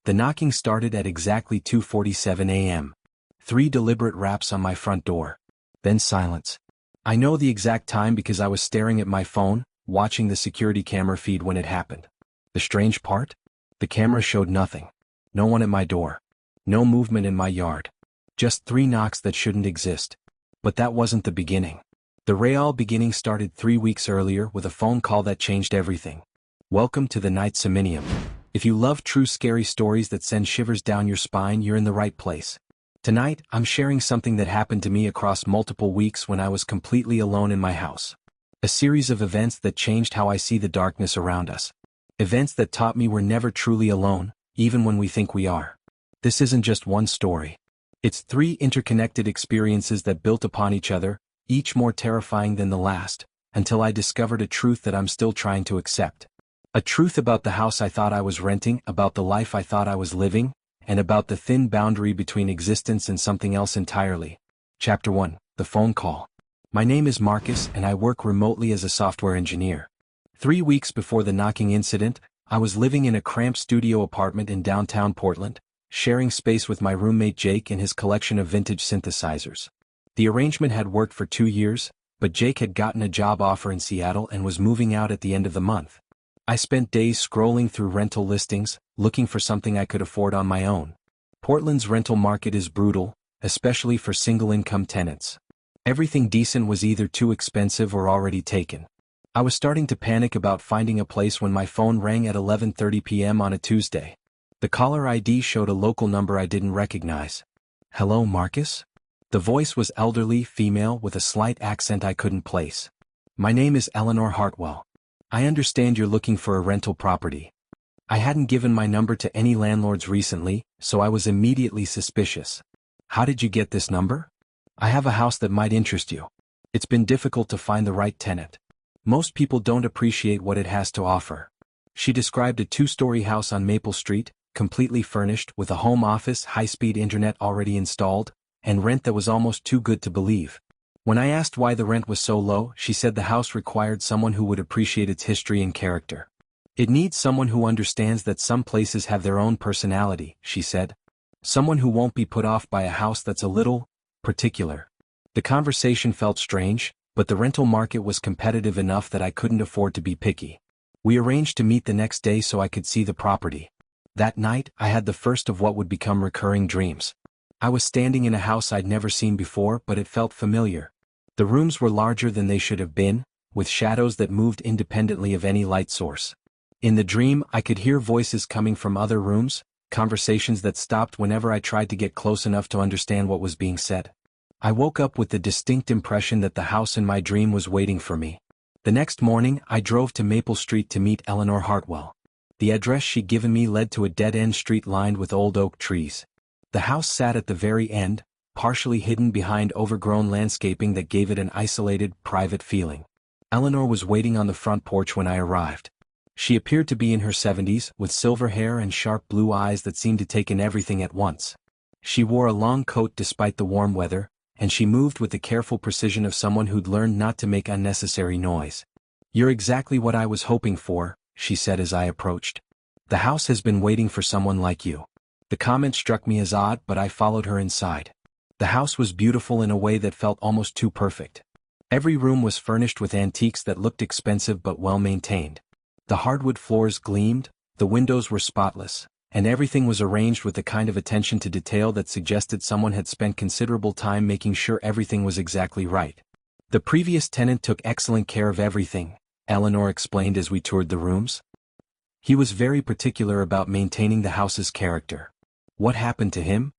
The knocking started at exactly 2:47 a.m. 3 deliberate raps on my front door. Then silence. I know the exact time because I was staring at my phone, watching the security camera feed when it happened. The strange part? The camera showed nothing. No one at my door. No movement in my yard. Just 3 knocks that shouldn't exist. But that wasn't the beginning. The real beginning started 3 weeks earlier with a phone call that changed everything. Welcome to the Night Seminium. If you love true scary stories that send shivers down your spine, you're in the right place. Tonight, I'm sharing something that happened to me across multiple weeks when I was completely alone in my house. A series of events that changed how I see the darkness around us. Events that taught me we're never truly alone, even when we think we are. This isn't just one story. It's 3 interconnected experiences that built upon each other, each more terrifying than the last, until I discovered a truth that I'm still trying to accept. A truth about the house I thought I was renting, about the life I thought I was living, and about the thin boundary between existence and something else entirely. Chapter 1. The Phone Call. My name is Marcus and I work remotely as a software engineer. 3 weeks before the knocking incident, I was living in a cramped studio apartment in downtown Portland, sharing space with my roommate Jake and his collection of vintage synthesizers. The arrangement had worked for 2 years, but Jake had gotten a job offer in Seattle and was moving out at the end of the month. I spent days scrolling through rental listings, looking for something I could afford on my own. Portland's rental market is brutal, especially for single-income tenants. Everything decent was either too expensive or already taken. I was starting to panic about finding a place when my phone rang at 11:30 p.m. on a Tuesday. The caller ID showed a local number I didn't recognize. Hello, Marcus? The voice was elderly, female, with a slight accent I couldn't place. My name is Eleanor Hartwell. I understand you're looking for a rental property. I hadn't given my number to any landlords recently, so I was immediately suspicious. How did you get this number? I have a house that might interest you. It's been difficult to find the right tenant. Most people don't appreciate what it has to offer. She described a 2-story house on Maple Street, completely furnished, with a home office, high-speed internet already installed, and rent that was almost too good to believe. When I asked why the rent was so low, she said the house required someone who would appreciate its history and character. It needs someone who understands that some places have their own personality, she said. Someone who won't be put off by a house that's a little particular. The conversation felt strange, but the rental market was competitive enough that I couldn't afford to be picky. We arranged to meet the next day so I could see the property. That night, I had the first of what would become recurring dreams. I was standing in a house I'd never seen before, but it felt familiar. The rooms were larger than they should have been, with shadows that moved independently of any light source. In the dream, I could hear voices coming from other rooms, conversations that stopped whenever I tried to get close enough to understand what was being said. I woke up with the distinct impression that the house in my dream was waiting for me. The next morning, I drove to Maple Street to meet Eleanor Hartwell. The address she'd given me led to a dead-end street lined with old oak trees. The house sat at the very end, partially hidden behind overgrown landscaping that gave it an isolated, private feeling. Eleanor was waiting on the front porch when I arrived. She appeared to be in her 70s, with silver hair and sharp blue eyes that seemed to take in everything at once. She wore a long coat despite the warm weather, and she moved with the careful precision of someone who'd learned not to make unnecessary noise. "You're exactly what I was hoping for," she said as I approached. "The house has been waiting for someone like you." The comment struck me as odd, but I followed her inside. The house was beautiful in a way that felt almost too perfect. Every room was furnished with antiques that looked expensive but well-maintained. The hardwood floors gleamed, the windows were spotless, and everything was arranged with the kind of attention to detail that suggested someone had spent considerable time making sure everything was exactly right. "The previous tenant took excellent care of everything," Eleanor explained as we toured the rooms. "He was very particular about maintaining the house's character." "What happened to him?"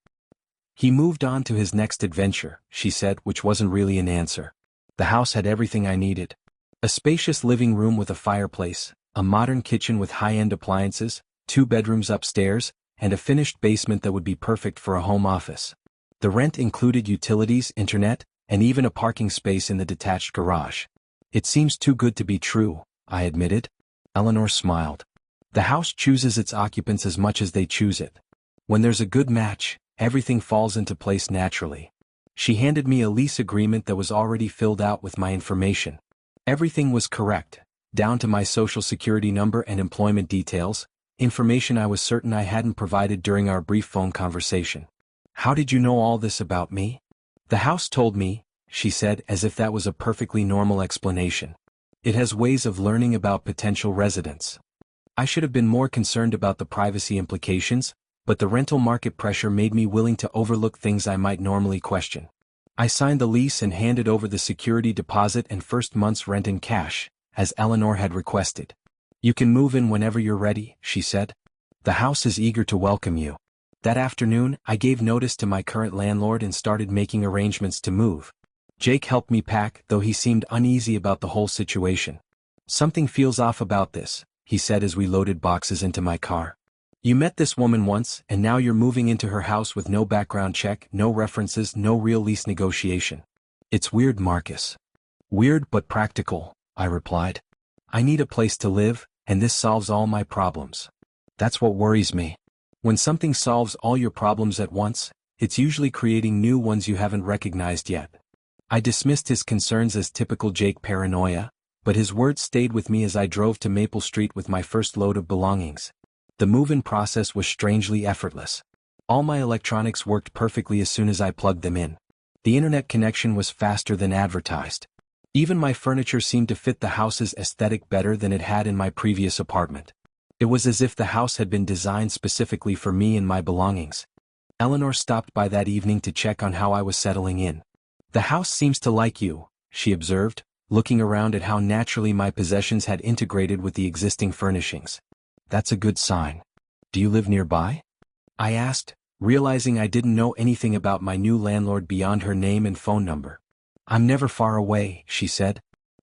"He moved on to his next adventure," she said, which wasn't really an answer. The house had everything I needed. A spacious living room with a fireplace, a modern kitchen with high-end appliances, 2 bedrooms upstairs, and a finished basement that would be perfect for a home office. The rent included utilities, internet, and even a parking space in the detached garage. "It seems too good to be true," I admitted. Eleanor smiled. "The house chooses its occupants as much as they choose it. When there's a good match, everything falls into place naturally." She handed me a lease agreement that was already filled out with my information. Everything was correct, down to my social security number and employment details, information I was certain I hadn't provided during our brief phone conversation. How did you know all this about me? The house told me, she said, as if that was a perfectly normal explanation. It has ways of learning about potential residents. I should have been more concerned about the privacy implications, but the rental market pressure made me willing to overlook things I might normally question. I signed the lease and handed over the security deposit and first month's rent in cash, as Eleanor had requested. You can move in whenever you're ready, she said. The house is eager to welcome you. That afternoon, I gave notice to my current landlord and started making arrangements to move. Jake helped me pack, though he seemed uneasy about the whole situation. Something feels off about this, he said as we loaded boxes into my car. You met this woman once, and now you're moving into her house with no background check, no references, no real lease negotiation. It's weird, Marcus. Weird but practical, I replied. I need a place to live, and this solves all my problems. That's what worries me. When something solves all your problems at once, it's usually creating new ones you haven't recognized yet. I dismissed his concerns as typical Jake paranoia, but his words stayed with me as I drove to Maple Street with my first load of belongings. The move-in process was strangely effortless. All my electronics worked perfectly as soon as I plugged them in. The internet connection was faster than advertised. Even my furniture seemed to fit the house's aesthetic better than it had in my previous apartment. It was as if the house had been designed specifically for me and my belongings. Eleanor stopped by that evening to check on how I was settling in. The house seems to like you, she observed, looking around at how naturally my possessions had integrated with the existing furnishings. That's a good sign. Do you live nearby? I asked, realizing I didn't know anything about my new landlord beyond her name and phone number. I'm never far away, she said.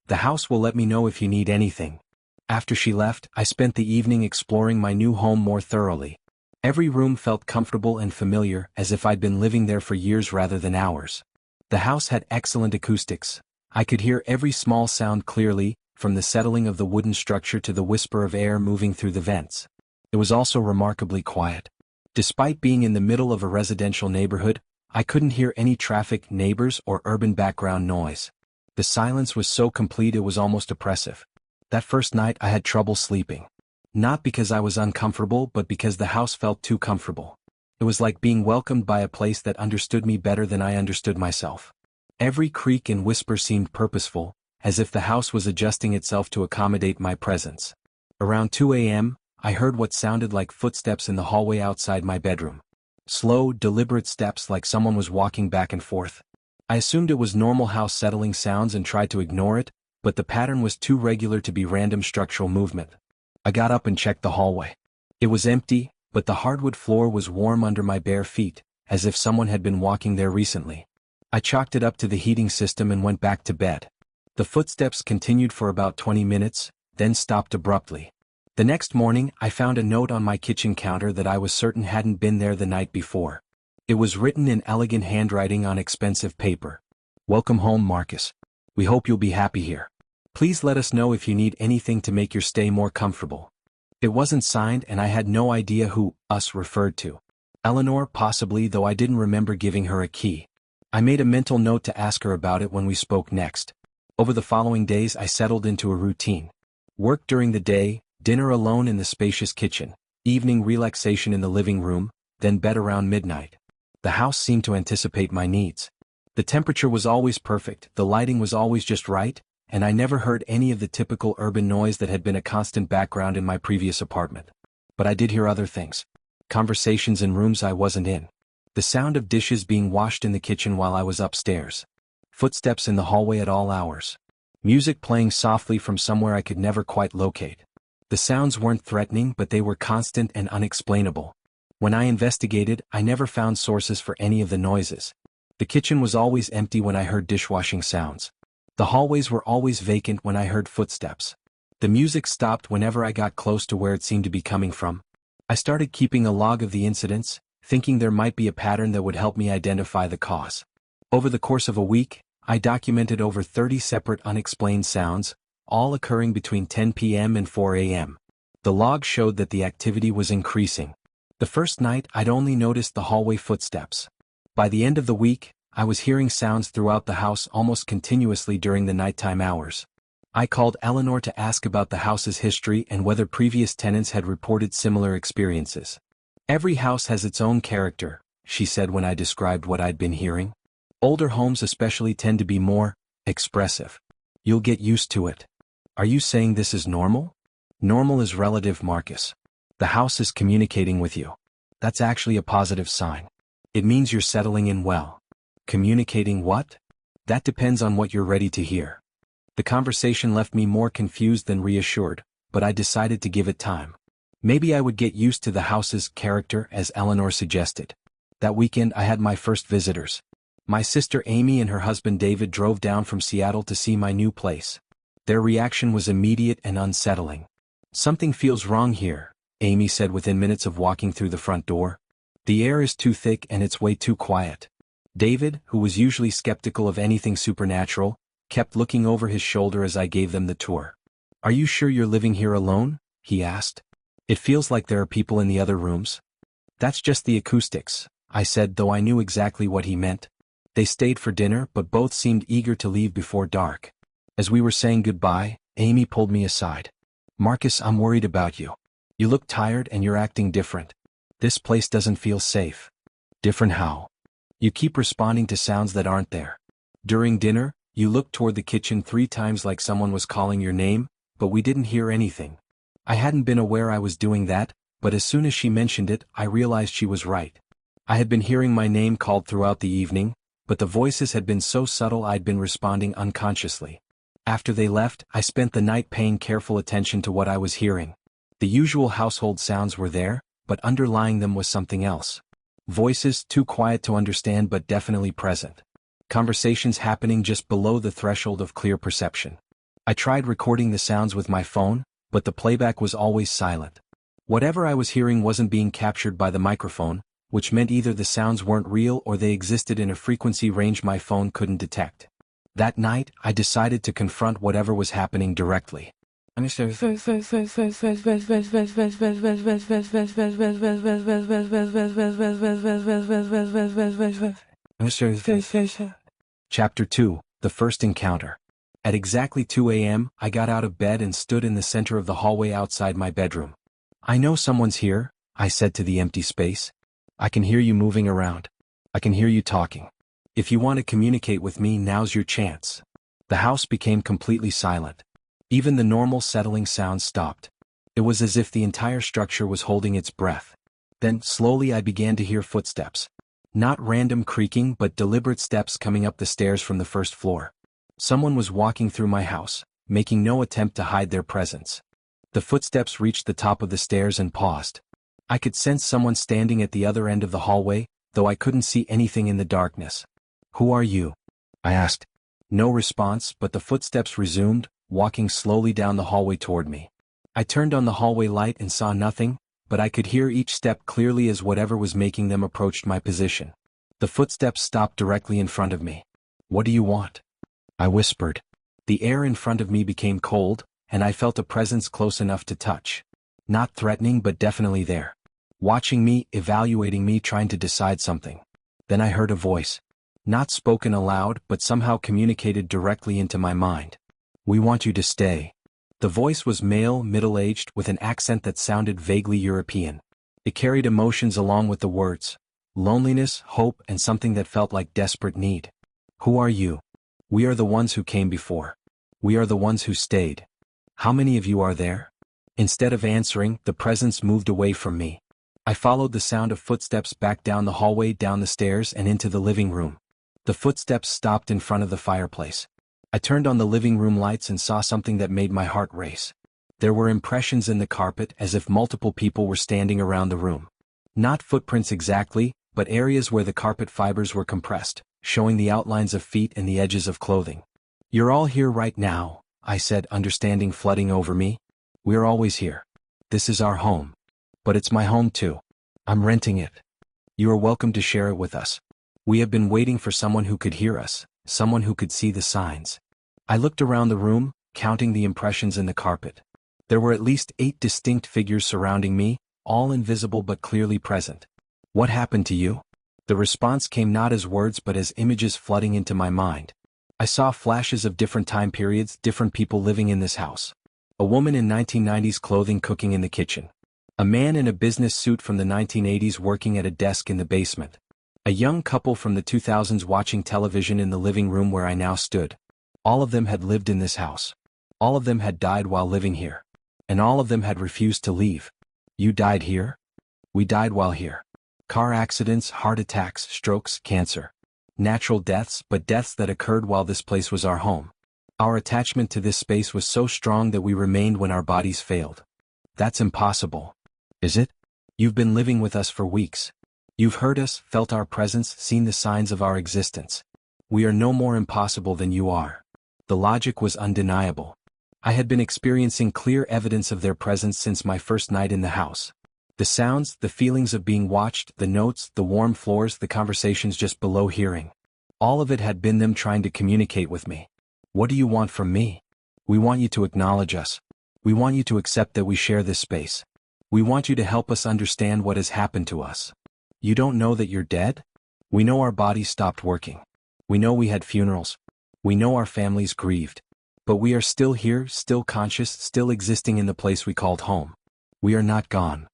The house will let me know if you need anything. After she left, I spent the evening exploring my new home more thoroughly. Every room felt comfortable and familiar, as if I'd been living there for years rather than hours. The house had excellent acoustics. I could hear every small sound clearly, from the settling of the wooden structure to the whisper of air moving through the vents. It was also remarkably quiet. Despite being in the middle of a residential neighborhood, I couldn't hear any traffic, neighbors, or urban background noise. The silence was so complete it was almost oppressive. That first night I had trouble sleeping. Not because I was uncomfortable, but because the house felt too comfortable. It was like being welcomed by a place that understood me better than I understood myself. Every creak and whisper seemed purposeful, as if the house was adjusting itself to accommodate my presence. Around 2 a.m., I heard what sounded like footsteps in the hallway outside my bedroom. Slow, deliberate steps like someone was walking back and forth. I assumed it was normal house settling sounds and tried to ignore it, but the pattern was too regular to be random structural movement. I got up and checked the hallway. It was empty, but the hardwood floor was warm under my bare feet, as if someone had been walking there recently. I chalked it up to the heating system and went back to bed. The footsteps continued for about 20 minutes, then stopped abruptly. The next morning, I found a note on my kitchen counter that I was certain hadn't been there the night before. It was written in elegant handwriting on expensive paper. Welcome home, Marcus. We hope you'll be happy here. Please let us know if you need anything to make your stay more comfortable. It wasn't signed and I had no idea who us referred to. Eleanor, possibly, though I didn't remember giving her a key. I made a mental note to ask her about it when we spoke next. Over the following days I settled into a routine. Work during the day, dinner alone in the spacious kitchen, evening relaxation in the living room, then bed around midnight. The house seemed to anticipate my needs. The temperature was always perfect, the lighting was always just right, and I never heard any of the typical urban noise that had been a constant background in my previous apartment. But I did hear other things. Conversations in rooms I wasn't in. The sound of dishes being washed in the kitchen while I was upstairs. Footsteps in the hallway at all hours. Music playing softly from somewhere I could never quite locate. The sounds weren't threatening, but they were constant and unexplainable. When I investigated, I never found sources for any of the noises. The kitchen was always empty when I heard dishwashing sounds. The hallways were always vacant when I heard footsteps. The music stopped whenever I got close to where it seemed to be coming from. I started keeping a log of the incidents, thinking there might be a pattern that would help me identify the cause. Over the course of a week, I documented over 30 separate unexplained sounds, all occurring between 10 p.m. and 4 a.m. The log showed that the activity was increasing. The first night I'd only noticed the hallway footsteps. By the end of the week, I was hearing sounds throughout the house almost continuously during the nighttime hours. I called Eleanor to ask about the house's history and whether previous tenants had reported similar experiences. Every house has its own character, she said when I described what I'd been hearing. Older homes especially tend to be more expressive. You'll get used to it. Are you saying this is normal? Normal is relative, Marcus. The house is communicating with you. That's actually a positive sign. It means you're settling in well. Communicating what? That depends on what you're ready to hear. The conversation left me more confused than reassured, but I decided to give it time. Maybe I would get used to the house's character, as Eleanor suggested. That weekend I had my first visitors. My sister Amy and her husband David drove down from Seattle to see my new place. Their reaction was immediate and unsettling. "Something feels wrong here," Amy said within minutes of walking through the front door. "The air is too thick and it's way too quiet." David, who was usually skeptical of anything supernatural, kept looking over his shoulder as I gave them the tour. "Are you sure you're living here alone?" he asked. "It feels like there are people in the other rooms." "That's just the acoustics," I said, though I knew exactly what he meant. They stayed for dinner, but both seemed eager to leave before dark. As we were saying goodbye, Amy pulled me aside. "Marcus, I'm worried about you. You look tired and you're acting different. This place doesn't feel safe." "Different how?" "You keep responding to sounds that aren't there. During dinner, you looked toward the kitchen 3 times like someone was calling your name, but we didn't hear anything." I hadn't been aware I was doing that, but as soon as she mentioned it, I realized she was right. I had been hearing my name called throughout the evening, but the voices had been so subtle I'd been responding unconsciously. After they left, I spent the night paying careful attention to what I was hearing. The usual household sounds were there, but underlying them was something else. Voices too quiet to understand but definitely present. Conversations happening just below the threshold of clear perception. I tried recording the sounds with my phone, but the playback was always silent. Whatever I was hearing wasn't being captured by the microphone, which meant either the sounds weren't real or they existed in a frequency range my phone couldn't detect. That night, I decided to confront whatever was happening directly. Chapter 2, The First Encounter. At exactly 2 a.m., I got out of bed and stood in the center of the hallway outside my bedroom. "I know someone's here," I said to the empty space. "I can hear you moving around. I can hear you talking. If you want to communicate with me, now's your chance." The house became completely silent. Even the normal settling sounds stopped. It was as if the entire structure was holding its breath. Then, slowly I began to hear footsteps. Not random creaking but deliberate steps coming up the stairs from the first floor. Someone was walking through my house, making no attempt to hide their presence. The footsteps reached the top of the stairs and paused. I could sense someone standing at the other end of the hallway, though I couldn't see anything in the darkness. "Who are you?" I asked. No response, but the footsteps resumed, walking slowly down the hallway toward me. I turned on the hallway light and saw nothing, but I could hear each step clearly as whatever was making them approached my position. The footsteps stopped directly in front of me. "What do you want?" I whispered. The air in front of me became cold, and I felt a presence close enough to touch. Not threatening but definitely there. Watching me, evaluating me, trying to decide something. Then I heard a voice. Not spoken aloud but somehow communicated directly into my mind. "We want you to stay." The voice was male, middle-aged, with an accent that sounded vaguely European. It carried emotions along with the words. Loneliness, hope, and something that felt like desperate need. "Who are you?" "We are the ones who came before. We are the ones who stayed." "How many of you are there?" Instead of answering, the presence moved away from me. I followed the sound of footsteps back down the hallway, down the stairs, and into the living room. The footsteps stopped in front of the fireplace. I turned on the living room lights and saw something that made my heart race. There were impressions in the carpet as if multiple people were standing around the room. Not footprints exactly, but areas where the carpet fibers were compressed, showing the outlines of feet and the edges of clothing. "You're all here right now," I said, understanding flooding over me. "We're always here. This is our home. But it's my home too. I'm renting it. You are welcome to share it with us. We have been waiting for someone who could hear us, someone who could see the signs." I looked around the room, counting the impressions in the carpet. There were at least 8 distinct figures surrounding me, all invisible but clearly present. "What happened to you?" The response came not as words but as images flooding into my mind. I saw flashes of different time periods, different people living in this house. A woman in 1990s clothing cooking in the kitchen. A man in a business suit from the 1980s working at a desk in the basement. A young couple from the 2000s watching television in the living room where I now stood. All of them had lived in this house. All of them had died while living here. And all of them had refused to leave. You died here? We died while here. Car accidents, heart attacks, strokes, cancer. Natural deaths, but deaths that occurred while this place was our home. Our attachment to this space was so strong that we remained when our bodies failed. That's impossible. Is it? You've been living with us for weeks. You've heard us, felt our presence, seen the signs of our existence. We are no more impossible than you are. The logic was undeniable. I had been experiencing clear evidence of their presence since my first night in the house. The sounds, the feelings of being watched, the notes, the warm floors, the conversations just below hearing. All of it had been them trying to communicate with me. What do you want from me? We want you to acknowledge us. We want you to accept that we share this space. We want you to help us understand what has happened to us. You don't know that you're dead? We know our bodies stopped working. We know we had funerals. We know our families grieved. But we are still here, still conscious, still existing in the place we called home. We are not gone.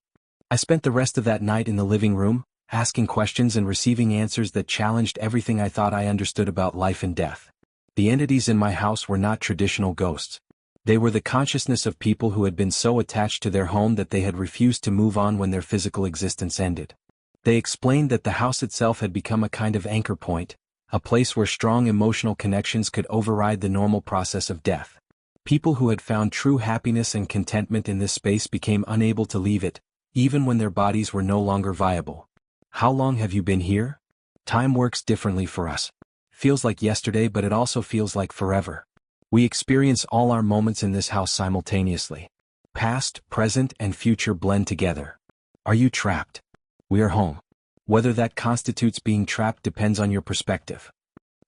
I spent the rest of that night in the living room, asking questions and receiving answers that challenged everything I thought I understood about life and death. The entities in my house were not traditional ghosts. They were the consciousness of people who had been so attached to their home that they had refused to move on when their physical existence ended. They explained that the house itself had become a kind of anchor point, a place where strong emotional connections could override the normal process of death. People who had found true happiness and contentment in this space became unable to leave it, even when their bodies were no longer viable. How long have you been here? Time works differently for us. Feels like yesterday, but it also feels like forever. We experience all our moments in this house simultaneously. Past, present, and future blend together. Are you trapped? We are home. Whether that constitutes being trapped depends on your perspective.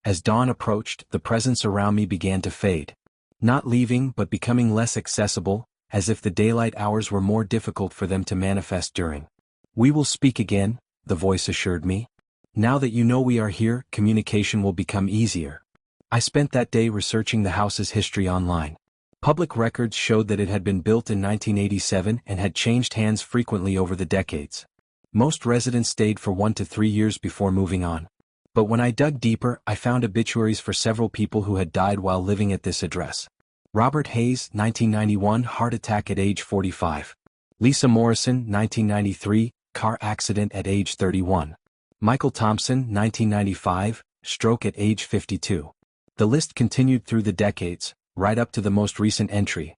As dawn approached, the presence around me began to fade. Not leaving, but becoming less accessible, as if the daylight hours were more difficult for them to manifest during. We will speak again, the voice assured me. Now that you know we are here, communication will become easier. I spent that day researching the house's history online. Public records showed that it had been built in 1987 and had changed hands frequently over the decades. Most residents stayed for 1 to 3 years before moving on. But when I dug deeper, I found obituaries for several people who had died while living at this address. Robert Hayes, 1991, heart attack at age 45. Lisa Morrison, 1993, car accident at age 31. Michael Thompson, 1995, stroke at age 52. The list continued through the decades, right up to the most recent entry.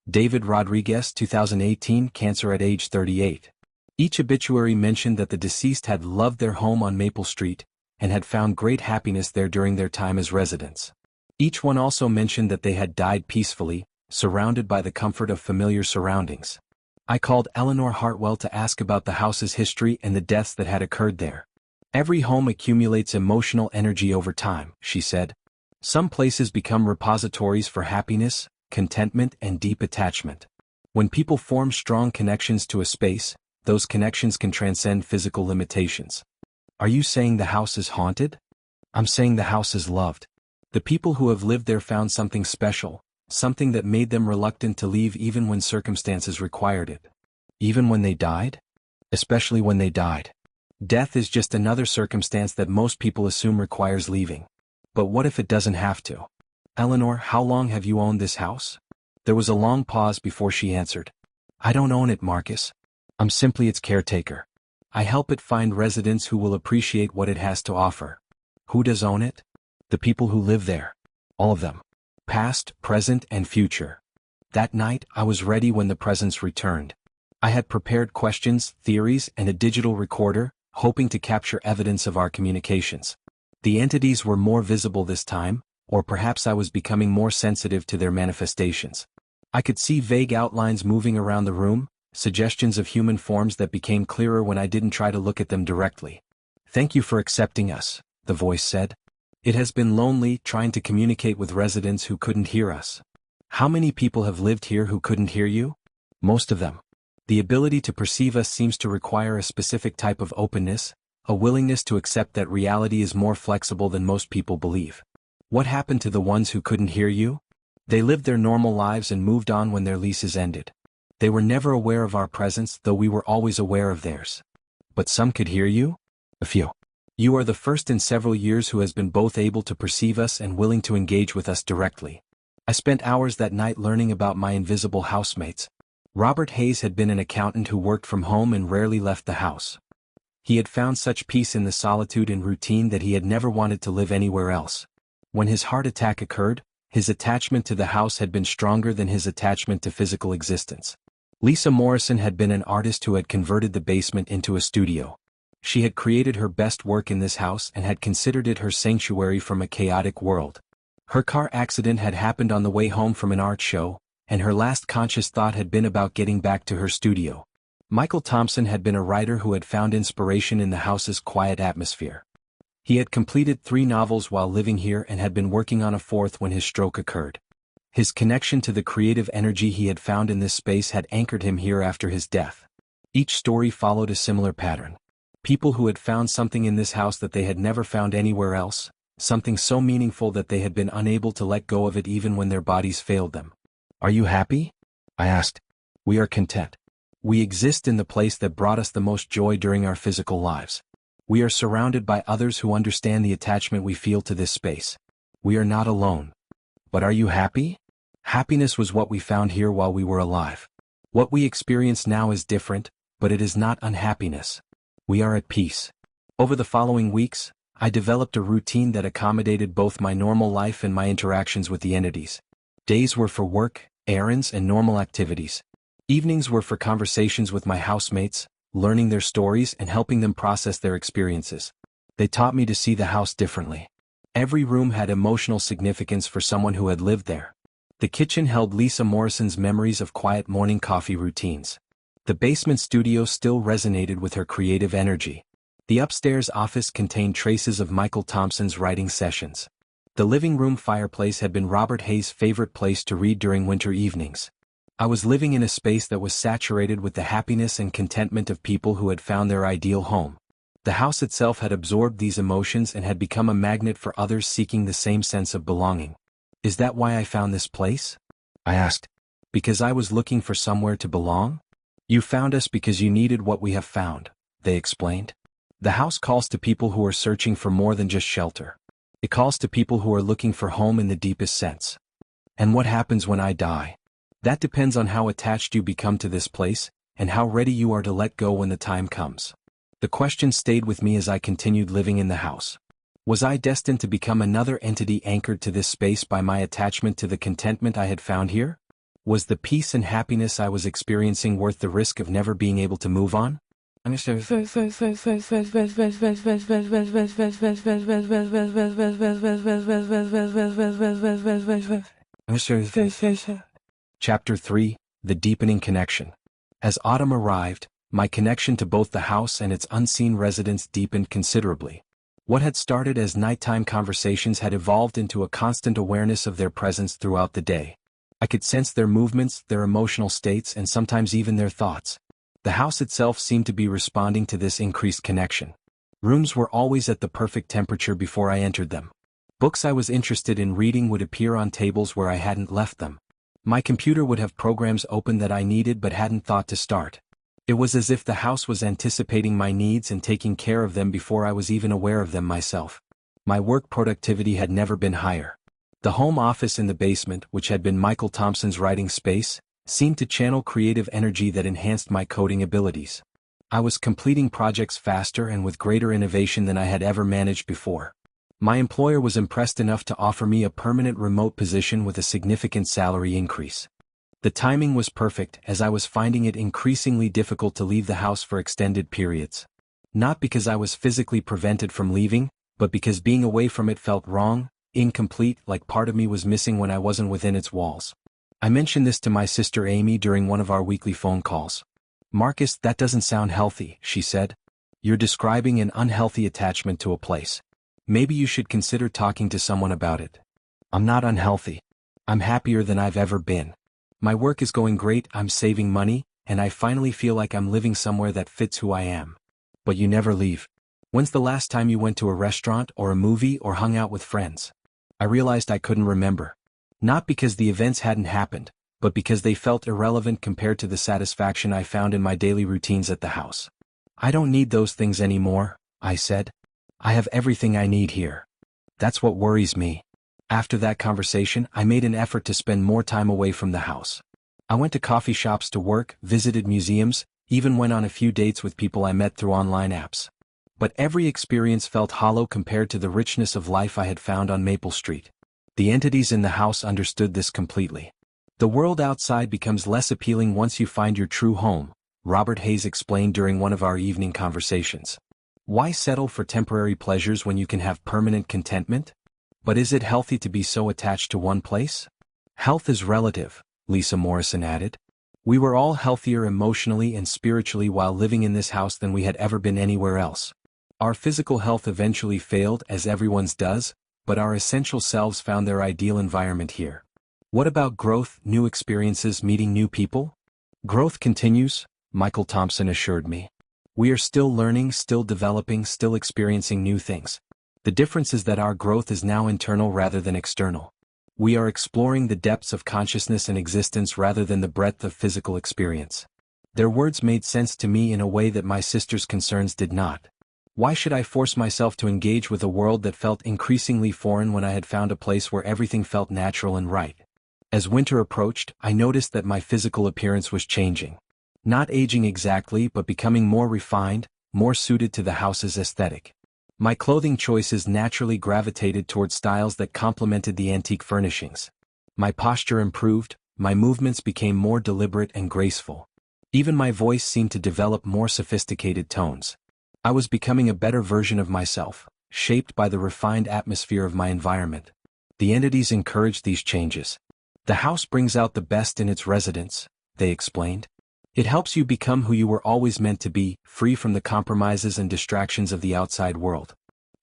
David Rodriguez, 2018, cancer at age 38. Each obituary mentioned that the deceased had loved their home on Maple Street, and had found great happiness there during their time as residents. Each one also mentioned that they had died peacefully, surrounded by the comfort of familiar surroundings. I called Eleanor Hartwell to ask about the house's history and the deaths that had occurred there. Every home accumulates emotional energy over time, she said. Some places become repositories for happiness, contentment, and deep attachment. When people form strong connections to a space, those connections can transcend physical limitations. Are you saying the house is haunted? I'm saying the house is loved. The people who have lived there found something special, something that made them reluctant to leave even when circumstances required it. Even when they died? Especially when they died. Death is just another circumstance that most people assume requires leaving. But what if it doesn't have to? Eleanor, how long have you owned this house? There was a long pause before she answered. I don't own it, Marcus. I'm simply its caretaker. I help it find residents who will appreciate what it has to offer. Who does own it? The people who live there. All of them. Past, present, and future. That night, I was ready when the presence returned. I had prepared questions, theories, and a digital recorder, hoping to capture evidence of our communications. The entities were more visible this time, or perhaps I was becoming more sensitive to their manifestations. I could see vague outlines moving around the room, suggestions of human forms that became clearer when I didn't try to look at them directly. Thank you for accepting us, the voice said. It has been lonely trying to communicate with residents who couldn't hear us. How many people have lived here who couldn't hear you? Most of them. The ability to perceive us seems to require a specific type of openness, a willingness to accept that reality is more flexible than most people believe. What happened to the ones who couldn't hear you? They lived their normal lives and moved on when their leases ended. They were never aware of our presence, though we were always aware of theirs. But some could hear you? A few. You are the first in several years who has been both able to perceive us and willing to engage with us directly. I spent hours that night learning about my invisible housemates. Robert Hayes had been an accountant who worked from home and rarely left the house. He had found such peace in the solitude and routine that he had never wanted to live anywhere else. When his heart attack occurred, his attachment to the house had been stronger than his attachment to physical existence. Lisa Morrison had been an artist who had converted the basement into a studio. She had created her best work in this house and had considered it her sanctuary from a chaotic world. Her car accident had happened on the way home from an art show, and her last conscious thought had been about getting back to her studio. Michael Thompson had been a writer who had found inspiration in the house's quiet atmosphere. He had completed 3 novels while living here and had been working on a 4th when his stroke occurred. His connection to the creative energy he had found in this space had anchored him here after his death. Each story followed a similar pattern. People who had found something in this house that they had never found anywhere else, something so meaningful that they had been unable to let go of it even when their bodies failed them. "Are you happy?" I asked. "We are content. We exist in the place that brought us the most joy during our physical lives. We are surrounded by others who understand the attachment we feel to this space. We are not alone." "But are you happy?" Happiness was what we found here while we were alive. What we experience now is different, but it is not unhappiness. We are at peace. Over the following weeks, I developed a routine that accommodated both my normal life and my interactions with the entities. Days were for work, errands, and normal activities. Evenings were for conversations with my housemates, learning their stories and helping them process their experiences. They taught me to see the house differently. Every room had emotional significance for someone who had lived there. The kitchen held Lisa Morrison's memories of quiet morning coffee routines. The basement studio still resonated with her creative energy. The upstairs office contained traces of Michael Thompson's writing sessions. The living room fireplace had been Robert Hayes' favorite place to read during winter evenings. I was living in a space that was saturated with the happiness and contentment of people who had found their ideal home. The house itself had absorbed these emotions and had become a magnet for others seeking the same sense of belonging. "Is that why I found this place?" I asked. "Because I was looking for somewhere to belong?" "You found us because you needed what we have found," they explained. "The house calls to people who are searching for more than just shelter. It calls to people who are looking for home in the deepest sense." "And what happens when I die?" "That depends on how attached you become to this place, and how ready you are to let go when the time comes." The question stayed with me as I continued living in the house. Was I destined to become another entity anchored to this space by my attachment to the contentment I had found here? Was the peace and happiness I was experiencing worth the risk of never being able to move on? Chapter 3: The Deepening Connection. As autumn arrived, my connection to both the house and its unseen residents deepened considerably. What had started as nighttime conversations had evolved into a constant awareness of their presence throughout the day. I could sense their movements, their emotional states, and sometimes even their thoughts. The house itself seemed to be responding to this increased connection. Rooms were always at the perfect temperature before I entered them. Books I was interested in reading would appear on tables where I hadn't left them. My computer would have programs open that I needed but hadn't thought to start. It was as if the house was anticipating my needs and taking care of them before I was even aware of them myself. My work productivity had never been higher. The home office in the basement, which had been Michael Thompson's writing space, seemed to channel creative energy that enhanced my coding abilities. I was completing projects faster and with greater innovation than I had ever managed before. My employer was impressed enough to offer me a permanent remote position with a significant salary increase. The timing was perfect, as I was finding it increasingly difficult to leave the house for extended periods. Not because I was physically prevented from leaving, but because being away from it felt wrong, incomplete, like part of me was missing when I wasn't within its walls. I mentioned this to my sister Amy during one of our weekly phone calls. "Marcus, that doesn't sound healthy," she said. "You're describing an unhealthy attachment to a place. Maybe you should consider talking to someone about it." "I'm not unhealthy. I'm happier than I've ever been. My work is going great, I'm saving money, and I finally feel like I'm living somewhere that fits who I am." "But you never leave. When's the last time you went to a restaurant or a movie or hung out with friends?" I realized I couldn't remember. Not because the events hadn't happened, but because they felt irrelevant compared to the satisfaction I found in my daily routines at the house. I don't need those things anymore, I said. I have everything I need here. That's what worries me. After that conversation, I made an effort to spend more time away from the house. I went to coffee shops to work, visited museums, even went on a few dates with people I met through online apps. But every experience felt hollow compared to the richness of life I had found on Maple Street. The entities in the house understood this completely. The world outside becomes less appealing once you find your true home, Robert Hayes explained during one of our evening conversations. Why settle for temporary pleasures when you can have permanent contentment? But is it healthy to be so attached to one place? Health is relative, Lisa Morrison added. We were all healthier emotionally and spiritually while living in this house than we had ever been anywhere else. Our physical health eventually failed, as everyone's does, but our essential selves found their ideal environment here. What about growth, new experiences, meeting new people? Growth continues, Michael Thompson assured me. We are still learning, still developing, still experiencing new things. The difference is that our growth is now internal rather than external. We are exploring the depths of consciousness and existence rather than the breadth of physical experience. Their words made sense to me in a way that my sister's concerns did not. Why should I force myself to engage with a world that felt increasingly foreign when I had found a place where everything felt natural and right? As winter approached, I noticed that my physical appearance was changing. Not aging exactly, but becoming more refined, more suited to the house's aesthetic. My clothing choices naturally gravitated toward styles that complemented the antique furnishings. My posture improved, my movements became more deliberate and graceful. Even my voice seemed to develop more sophisticated tones. I was becoming a better version of myself, shaped by the refined atmosphere of my environment. The entities encouraged these changes. The house brings out the best in its residents, they explained. It helps you become who you were always meant to be, free from the compromises and distractions of the outside world.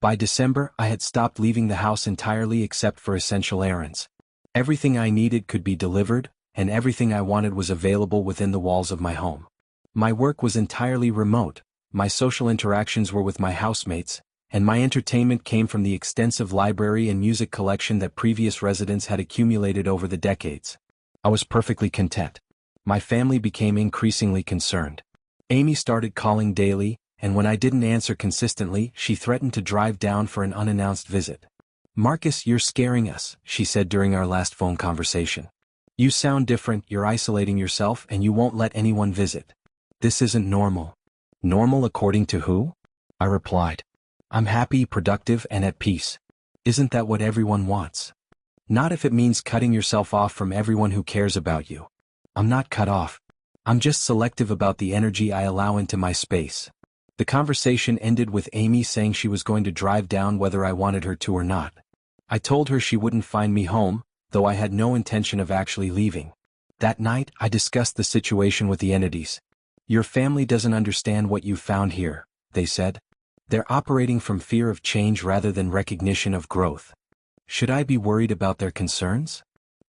By December, I had stopped leaving the house entirely except for essential errands. Everything I needed could be delivered, and everything I wanted was available within the walls of my home. My work was entirely remote, my social interactions were with my housemates, and my entertainment came from the extensive library and music collection that previous residents had accumulated over the decades. I was perfectly content. My family became increasingly concerned. Amy started calling daily, and when I didn't answer consistently, she threatened to drive down for an unannounced visit. "Marcus, you're scaring us," she said during our last phone conversation. "You sound different, you're isolating yourself, and you won't let anyone visit. This isn't normal." "Normal according to who?" I replied. "I'm happy, productive, and at peace. Isn't that what everyone wants? Not if it means cutting yourself off from everyone who cares about you." "I'm not cut off. I'm just selective about the energy I allow into my space." The conversation ended with Amy saying she was going to drive down whether I wanted her to or not. I told her she wouldn't find me home, though I had no intention of actually leaving. That night, I discussed the situation with the entities. "Your family doesn't understand what you've found here," they said. "They're operating from fear of change rather than recognition of growth. Should I be worried about their concerns?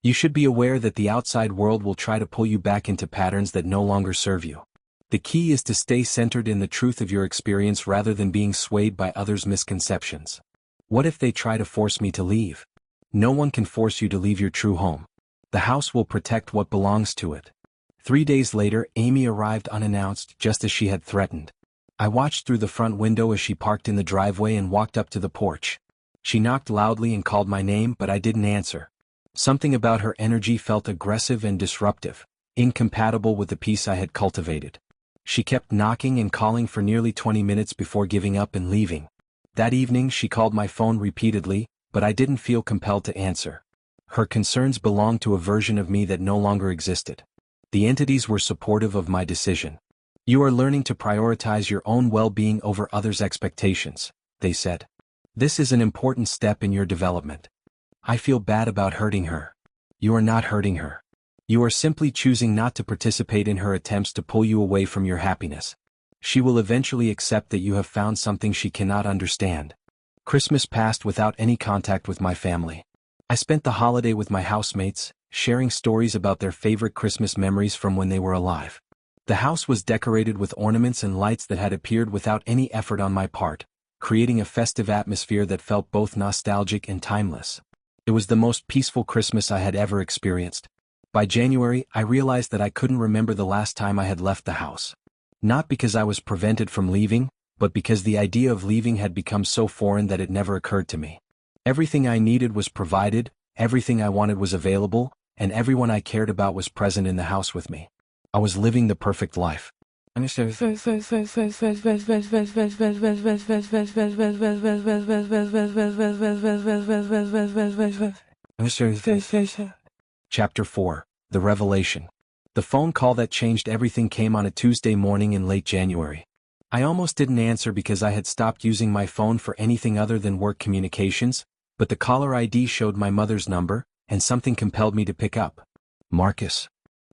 You should be aware that the outside world will try to pull you back into patterns that no longer serve you. The key is to stay centered in the truth of your experience rather than being swayed by others' misconceptions. What if they try to force me to leave? No one can force you to leave your true home. The house will protect what belongs to it." 3 days later, Amy arrived unannounced, just as she had threatened. I watched through the front window as she parked in the driveway and walked up to the porch. She knocked loudly and called my name, but I didn't answer. Something about her energy felt aggressive and disruptive, incompatible with the peace I had cultivated. She kept knocking and calling for nearly 20 minutes before giving up and leaving. That evening she called my phone repeatedly, but I didn't feel compelled to answer. Her concerns belonged to a version of me that no longer existed. The entities were supportive of my decision. "You are learning to prioritize your own well-being over others' expectations," they said. "This is an important step in your development." I feel bad about hurting her. You are not hurting her. You are simply choosing not to participate in her attempts to pull you away from your happiness. She will eventually accept that you have found something she cannot understand. Christmas passed without any contact with my family. I spent the holiday with my housemates, sharing stories about their favorite Christmas memories from when they were alive. The house was decorated with ornaments and lights that had appeared without any effort on my part, creating a festive atmosphere that felt both nostalgic and timeless. It was the most peaceful Christmas I had ever experienced. By January, I realized that I couldn't remember the last time I had left the house. Not because I was prevented from leaving, but because the idea of leaving had become so foreign that it never occurred to me. Everything I needed was provided, everything I wanted was available, and everyone I cared about was present in the house with me. I was living the perfect life. Chapter 4. The Revelation. The phone call that changed everything came on a Tuesday morning in late January. I almost didn't answer because I had stopped using my phone for anything other than work communications, but the caller ID showed my mother's number, and something compelled me to pick up. Marcus.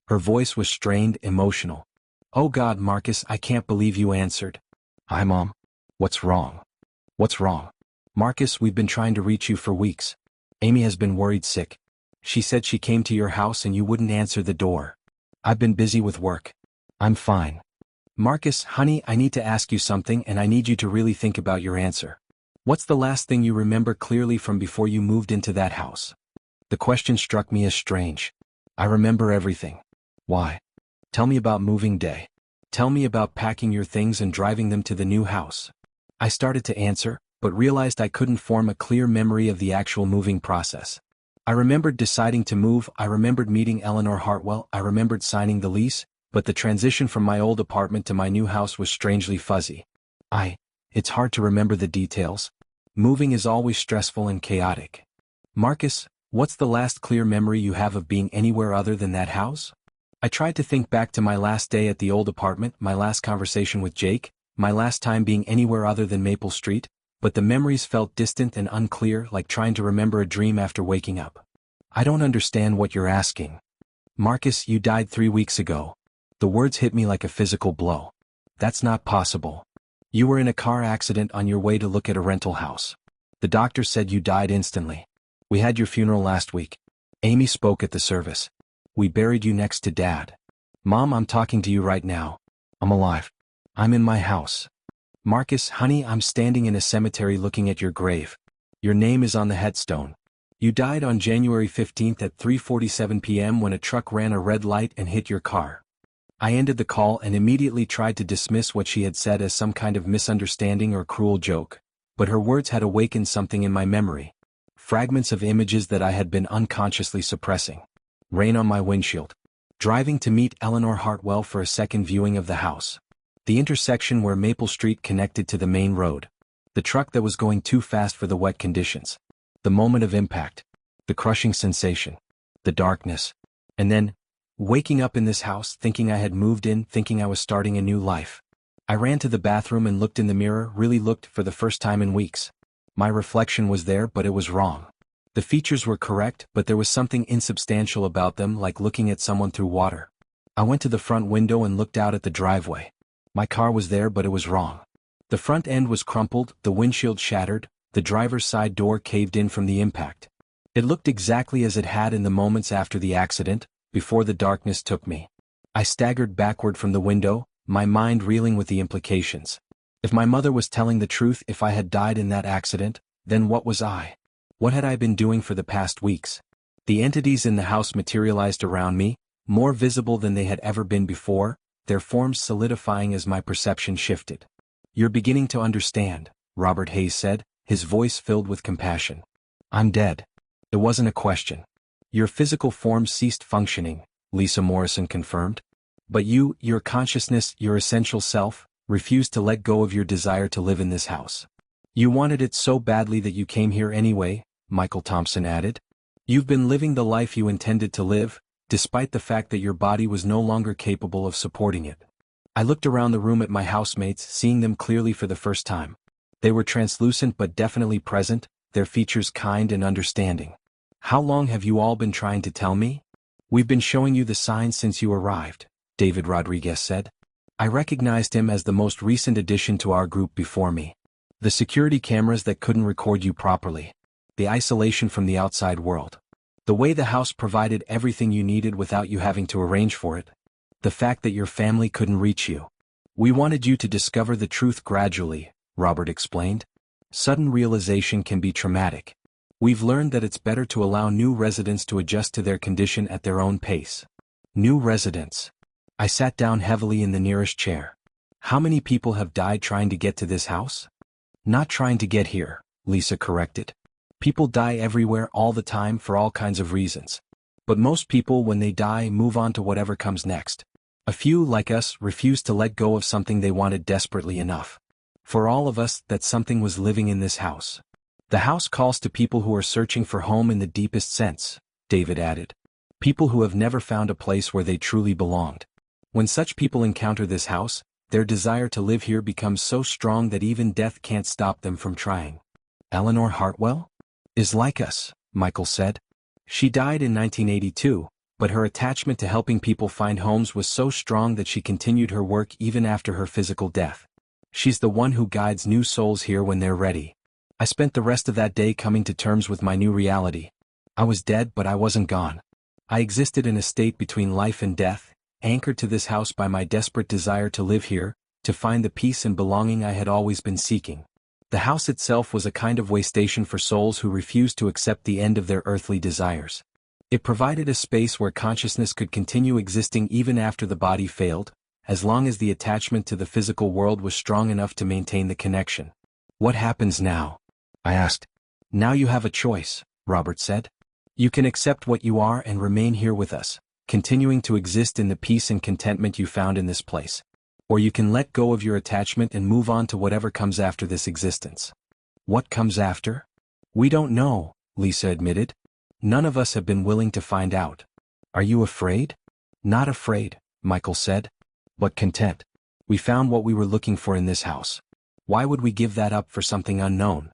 Her voice was strained, emotional. Oh God, Marcus, I can't believe you answered. Hi, Mom. What's wrong? What's wrong? Marcus, we've been trying to reach you for weeks. Amy has been worried sick. She said she came to your house and you wouldn't answer the door. I've been busy with work. I'm fine. Marcus, honey, I need to ask you something and I need you to really think about your answer. What's the last thing you remember clearly from before you moved into that house? The question struck me as strange. I remember everything. Why? Tell me about moving day. Tell me about packing your things and driving them to the new house. I started to answer, but realized I couldn't form a clear memory of the actual moving process. I remembered deciding to move, I remembered meeting Eleanor Hartwell, I remembered signing the lease, but the transition from my old apartment to my new house was strangely fuzzy. It's hard to remember the details. Moving is always stressful and chaotic. Marcus, what's the last clear memory you have of being anywhere other than that house? I tried to think back to my last day at the old apartment, my last conversation with Jake, my last time being anywhere other than Maple Street, but the memories felt distant and unclear, like trying to remember a dream after waking up. I don't understand what you're asking. Marcus, you died 3 weeks ago. The words hit me like a physical blow. That's not possible. You were in a car accident on your way to look at a rental house. The doctor said you died instantly. We had your funeral last week. Amy spoke at the service. We buried you next to Dad. Mom, I'm talking to you right now. I'm alive. I'm in my house. Marcus, honey, I'm standing in a cemetery looking at your grave. Your name is on the headstone. You died on January 15th at 3:47 p.m. when a truck ran a red light and hit your car. I ended the call and immediately tried to dismiss what she had said as some kind of misunderstanding or cruel joke, but her words had awakened something in my memory. Fragments of images that I had been unconsciously suppressing. Rain on my windshield. Driving to meet Eleanor Hartwell for a second viewing of the house. The intersection where Maple Street connected to the main road. The truck that was going too fast for the wet conditions. The moment of impact. The crushing sensation. The darkness. And then, waking up in this house, thinking I had moved in, thinking I was starting a new life. I ran to the bathroom and looked in the mirror, really looked for the first time in weeks. My reflection was there, but it was wrong. The features were correct, but there was something insubstantial about them, like looking at someone through water. I went to the front window and looked out at the driveway. My car was there, but it was wrong. The front end was crumpled, the windshield shattered, the driver's side door caved in from the impact. It looked exactly as it had in the moments after the accident, before the darkness took me. I staggered backward from the window, my mind reeling with the implications. If my mother was telling the truth, if I had died in that accident, then what was I? What had I been doing for the past weeks? The entities in the house materialized around me, more visible than they had ever been before, their forms solidifying as my perception shifted. You're beginning to understand, Robert Hayes said, his voice filled with compassion. I'm dead. It wasn't a question. Your physical form ceased functioning, Lisa Morrison confirmed. But you, your consciousness, your essential self, refused to let go of your desire to live in this house. You wanted it so badly that you came here anyway, Michael Thompson added. You've been living the life you intended to live, despite the fact that your body was no longer capable of supporting it. I looked around the room at my housemates, seeing them clearly for the first time. They were translucent but definitely present, their features kind and understanding. How long have you all been trying to tell me? We've been showing you the signs since you arrived, David Rodriguez said. I recognized him as the most recent addition to our group before me. The security cameras that couldn't record you properly. The isolation from the outside world. The way the house provided everything you needed without you having to arrange for it. The fact that your family couldn't reach you. We wanted you to discover the truth gradually, Robert explained. Sudden realization can be traumatic. We've learned that it's better to allow new residents to adjust to their condition at their own pace. New residents. I sat down heavily in the nearest chair. How many people have died trying to get to this house? Not trying to get here, Lisa corrected. People die everywhere all the time for all kinds of reasons. But most people, when they die, move on to whatever comes next. A few, like us, refuse to let go of something they wanted desperately enough. For all of us, that something was living in this house. The house calls to people who are searching for home in the deepest sense, David added. People who have never found a place where they truly belonged. When such people encounter this house, their desire to live here becomes so strong that even death can't stop them from trying. Eleanor Hartwell? Is like us, Michael said. She died in 1982, but her attachment to helping people find homes was so strong that she continued her work even after her physical death. She's the one who guides new souls here when they're ready. I spent the rest of that day coming to terms with my new reality. I was dead, but I wasn't gone. I existed in a state between life and death, anchored to this house by my desperate desire to live here, to find the peace and belonging I had always been seeking. The house itself was a kind of way station for souls who refused to accept the end of their earthly desires. It provided a space where consciousness could continue existing even after the body failed, as long as the attachment to the physical world was strong enough to maintain the connection. What happens now? I asked. Now you have a choice, Robert said. You can accept what you are and remain here with us, continuing to exist in the peace and contentment you found in this place. Or you can let go of your attachment and move on to whatever comes after this existence. What comes after? We don't know, Lisa admitted. None of us have been willing to find out. Are you afraid? Not afraid, Michael said. But content. We found what we were looking for in this house. Why would we give that up for something unknown?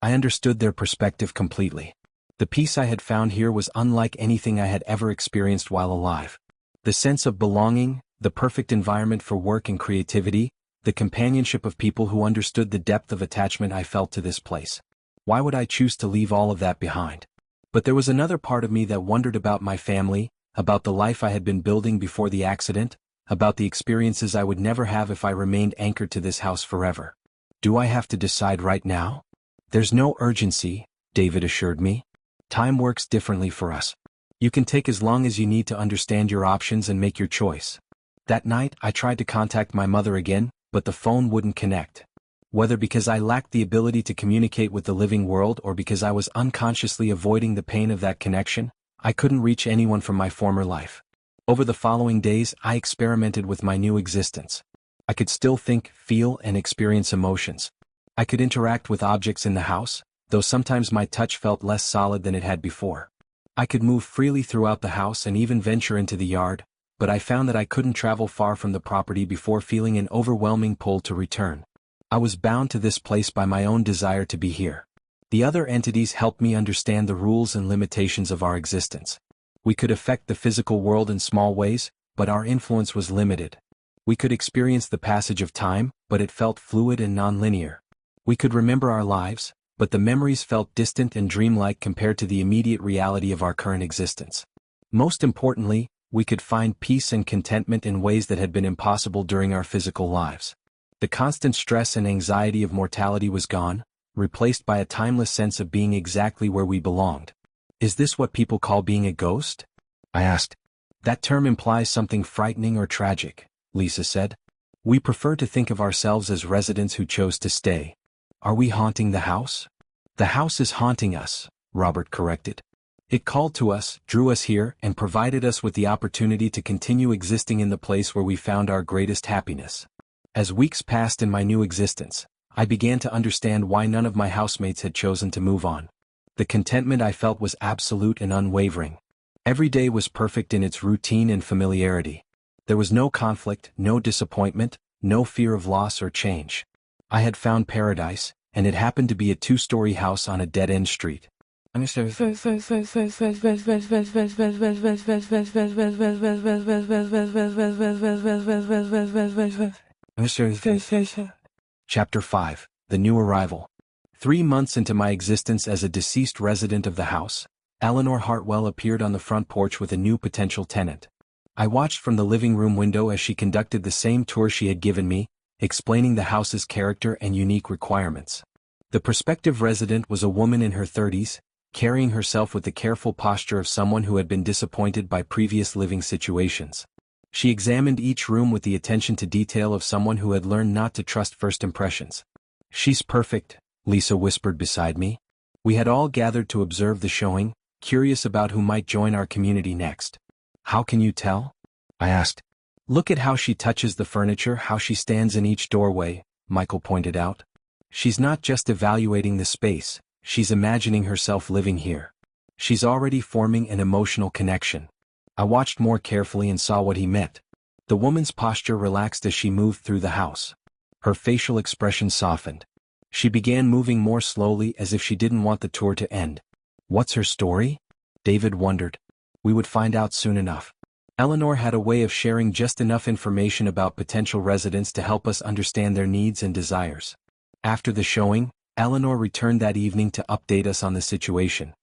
I understood their perspective completely. The peace I had found here was unlike anything I had ever experienced while alive. The sense of belonging, the perfect environment for work and creativity, the companionship of people who understood the depth of attachment I felt to this place. Why would I choose to leave all of that behind? But there was another part of me that wondered about my family, about the life I had been building before the accident, about the experiences I would never have if I remained anchored to this house forever. Do I have to decide right now? There's no urgency, David assured me. Time works differently for us. You can take as long as you need to understand your options and make your choice. That night, I tried to contact my mother again, but the phone wouldn't connect. Whether because I lacked the ability to communicate with the living world or because I was unconsciously avoiding the pain of that connection, I couldn't reach anyone from my former life. Over the following days, I experimented with my new existence. I could still think, feel, and experience emotions. I could interact with objects in the house, though sometimes my touch felt less solid than it had before. I could move freely throughout the house and even venture into the yard, but I found that I couldn't travel far from the property before feeling an overwhelming pull to return. I was bound to this place by my own desire to be here. The other entities helped me understand the rules and limitations of our existence. We could affect the physical world in small ways, but our influence was limited. We could experience the passage of time, but it felt fluid and non-linear. We could remember our lives, but the memories felt distant and dreamlike compared to the immediate reality of our current existence. Most importantly, we could find peace and contentment in ways that had been impossible during our physical lives. The constant stress and anxiety of mortality was gone, replaced by a timeless sense of being exactly where we belonged. Is this what people call being a ghost? I asked. That term implies something frightening or tragic, Lisa said. We prefer to think of ourselves as residents who chose to stay. Are we haunting the house? The house is haunting us, Robert corrected. It called to us, drew us here, and provided us with the opportunity to continue existing in the place where we found our greatest happiness. As weeks passed in my new existence, I began to understand why none of my housemates had chosen to move on. The contentment I felt was absolute and unwavering. Every day was perfect in its routine and familiarity. There was no conflict, no disappointment, no fear of loss or change. I had found paradise, and it happened to be a two-story house on a dead-end street. Chapter 5, The New Arrival. 3 months into my existence as a deceased resident of the house, Eleanor Hartwell appeared on the front porch with a new potential tenant. I watched from the living room window as she conducted the same tour she had given me, explaining the house's character and unique requirements. The prospective resident was a woman in her 30s, carrying herself with the careful posture of someone who had been disappointed by previous living situations. She examined each room with the attention to detail of someone who had learned not to trust first impressions. "She's perfect," Lisa whispered beside me. We had all gathered to observe the showing, curious about who might join our community next. "How can you tell?" I asked. "Look at how she touches the furniture, how she stands in each doorway," Michael pointed out. "She's not just evaluating the space, she's imagining herself living here. She's already forming an emotional connection." I watched more carefully and saw what he meant. The woman's posture relaxed as she moved through the house. Her facial expression softened. She began moving more slowly as if she didn't want the tour to end. "What's her story?" David wondered. We would find out soon enough. Eleanor had a way of sharing just enough information about potential residents to help us understand their needs and desires. After the showing, Eleanor returned that evening to update us on the situation.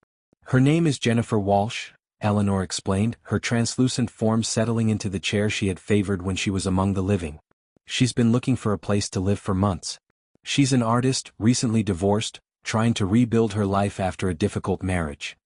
"Her name is Jennifer Walsh," Eleanor explained, her translucent form settling into the chair she had favored when she was among the living. "She's been looking for a place to live for months. She's an artist, recently divorced, trying to rebuild her life after a difficult marriage.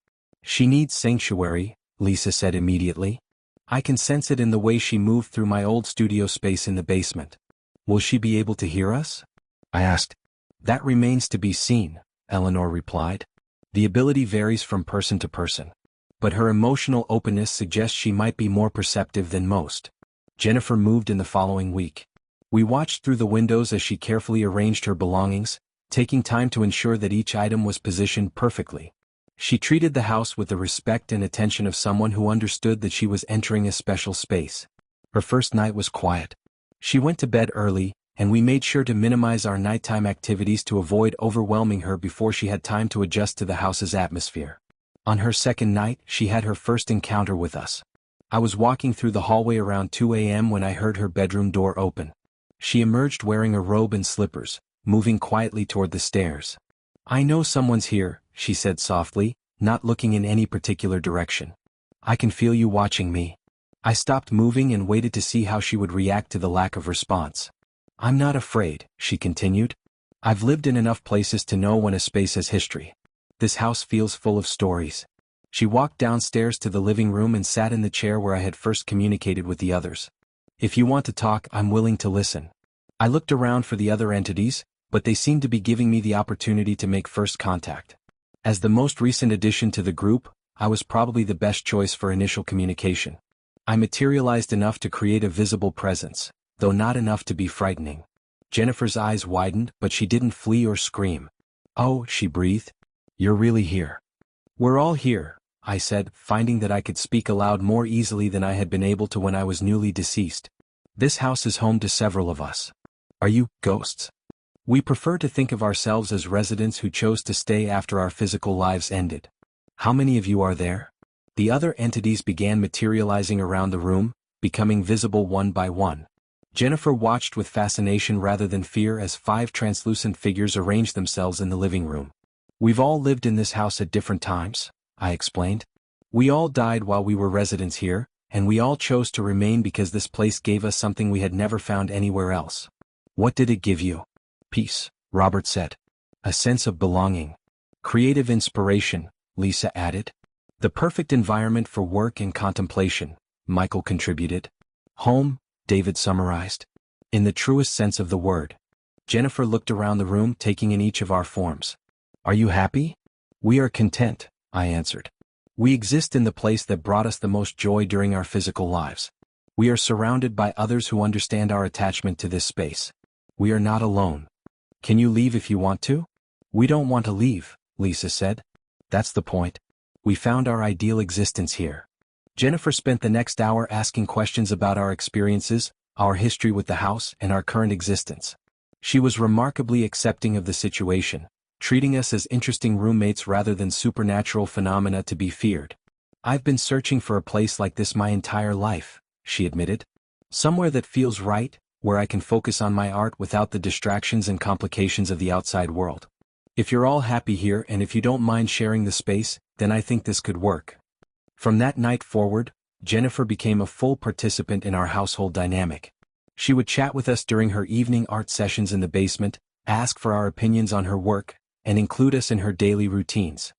She needs sanctuary," Lisa said immediately. "I can sense it in the way she moved through my old studio space in the basement." "Will she be able to hear us?" I asked. "That remains to be seen," Eleanor replied. "The ability varies from person to person. But her emotional openness suggests she might be more perceptive than most." Jennifer moved in the following week. We watched through the windows as she carefully arranged her belongings, taking time to ensure that each item was positioned perfectly. She treated the house with the respect and attention of someone who understood that she was entering a special space. Her first night was quiet. She went to bed early, and we made sure to minimize our nighttime activities to avoid overwhelming her before she had time to adjust to the house's atmosphere. On her second night, she had her first encounter with us. I was walking through the hallway around 2 a.m. when I heard her bedroom door open. She emerged wearing a robe and slippers, moving quietly toward the stairs. "I know someone's here," she said softly, not looking in any particular direction. "I can feel you watching me." I stopped moving and waited to see how she would react to the lack of response. "I'm not afraid," she continued. "I've lived in enough places to know when a space has history. This house feels full of stories." She walked downstairs to the living room and sat in the chair where I had first communicated with the others. "If you want to talk, I'm willing to listen." I looked around for the other entities, but they seemed to be giving me the opportunity to make first contact. As the most recent addition to the group, I was probably the best choice for initial communication. I materialized enough to create a visible presence, though not enough to be frightening. Jennifer's eyes widened, but she didn't flee or scream. "Oh," she breathed. "You're really here." "We're all here," I said, finding that I could speak aloud more easily than I had been able to when I was newly deceased. "This house is home to several of us." "Are you ghosts?" "We prefer to think of ourselves as residents who chose to stay after our physical lives ended." "How many of you are there?" The other entities began materializing around the room, becoming visible one by one. Jennifer watched with fascination rather than fear as 5 translucent figures arranged themselves in the living room. "We've all lived in this house at different times," I explained. "We all died while we were residents here, and we all chose to remain because this place gave us something we had never found anywhere else." "What did it give you?" "Peace," Robert said. "A sense of belonging." "Creative inspiration," Lisa added. "The perfect environment for work and contemplation," Michael contributed. "Home," David summarized. "In the truest sense of the word." Jennifer looked around the room, taking in each of our forms. "Are you happy?" "We are content," I answered. "We exist in the place that brought us the most joy during our physical lives. We are surrounded by others who understand our attachment to this space. We are not alone." "Can you leave if you want to?" "We don't want to leave," Lisa said. "That's the point. We found our ideal existence here." Jennifer spent the next hour asking questions about our experiences, our history with the house, and our current existence. She was remarkably accepting of the situation, treating us as interesting roommates rather than supernatural phenomena to be feared. "I've been searching for a place like this my entire life," she admitted. "Somewhere that feels right, where I can focus on my art without the distractions and complications of the outside world. If you're all happy here and if you don't mind sharing the space, then I think this could work." From that night forward, Jennifer became a full participant in our household dynamic. She would chat with us during her evening art sessions in the basement, ask for our opinions on her work, and include us in her daily routines.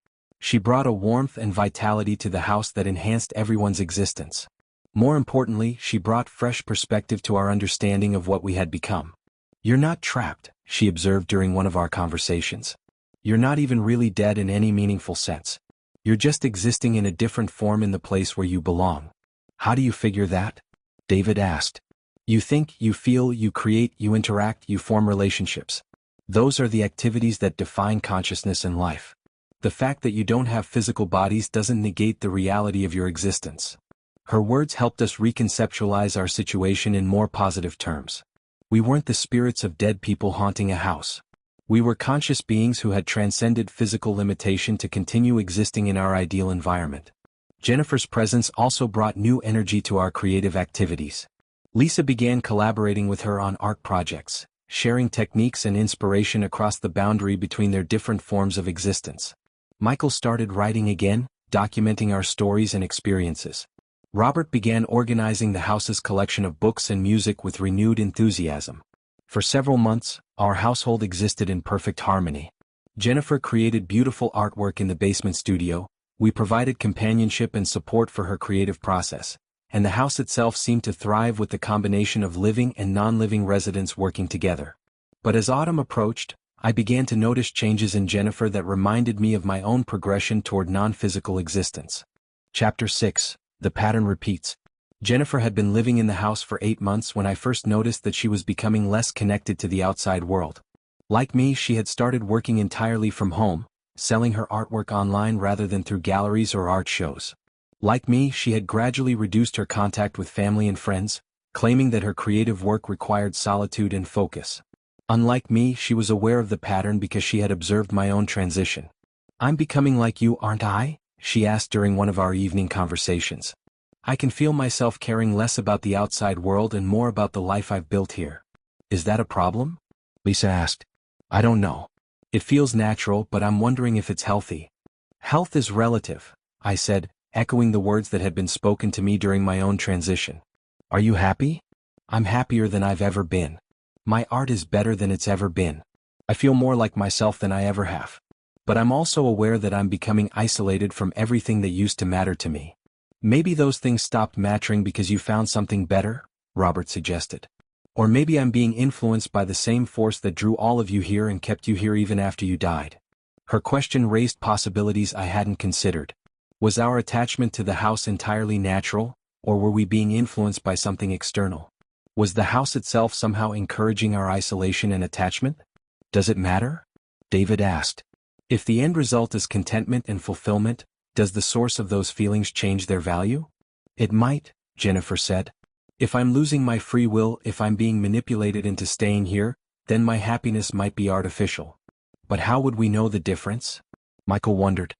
She brought a warmth and vitality to the house that enhanced everyone's existence. More importantly, she brought fresh perspective to our understanding of what we had become. "You're not trapped," she observed during one of our conversations. "You're not even really dead in any meaningful sense. You're just existing in a different form in the place where you belong." "How do you figure that?" David asked. "You think, you feel, you create, you interact, you form relationships. Those are the activities that define consciousness and life. The fact that you don't have physical bodies doesn't negate the reality of your existence." Her words helped us reconceptualize our situation in more positive terms. We weren't the spirits of dead people haunting a house. We were conscious beings who had transcended physical limitation to continue existing in our ideal environment. Jennifer's presence also brought new energy to our creative activities. Lisa began collaborating with her on art projects, sharing techniques and inspiration across the boundary between their different forms of existence. Michael started writing again, documenting our stories and experiences. Robert began organizing the house's collection of books and music with renewed enthusiasm. For several months, our household existed in perfect harmony. Jennifer created beautiful artwork in the basement studio, we provided companionship and support for her creative process, and the house itself seemed to thrive with the combination of living and non-living residents working together. But as autumn approached, I began to notice changes in Jennifer that reminded me of my own progression toward non-physical existence. Chapter 6. The pattern repeats. Jennifer had been living in the house for 8 months when I first noticed that she was becoming less connected to the outside world. Like me, she had started working entirely from home, selling her artwork online rather than through galleries or art shows. Like me, she had gradually reduced her contact with family and friends, claiming that her creative work required solitude and focus. Unlike me, she was aware of the pattern because she had observed my own transition. "I'm becoming like you, aren't I?" she asked during one of our evening conversations. "I can feel myself caring less about the outside world and more about the life I've built here. Is that a problem?" Lisa asked. "I don't know. It feels natural, but I'm wondering if it's healthy." "Health is relative," I said, echoing the words that had been spoken to me during my own transition. "Are you happy?" "I'm happier than I've ever been. My art is better than it's ever been. I feel more like myself than I ever have. But I'm also aware that I'm becoming isolated from everything that used to matter to me." "Maybe those things stopped mattering because you found something better," Robert suggested. "Or maybe I'm being influenced by the same force that drew all of you here and kept you here even after you died." Her question raised possibilities I hadn't considered. Was our attachment to the house entirely natural, or were we being influenced by something external? Was the house itself somehow encouraging our isolation and attachment? "Does it matter?" David asked. "If the end result is contentment and fulfillment, does the source of those feelings change their value?" "It might," Jennifer said. "If I'm losing my free will, if I'm being manipulated into staying here, then my happiness might be artificial." "But how would we know the difference?" Michael wondered.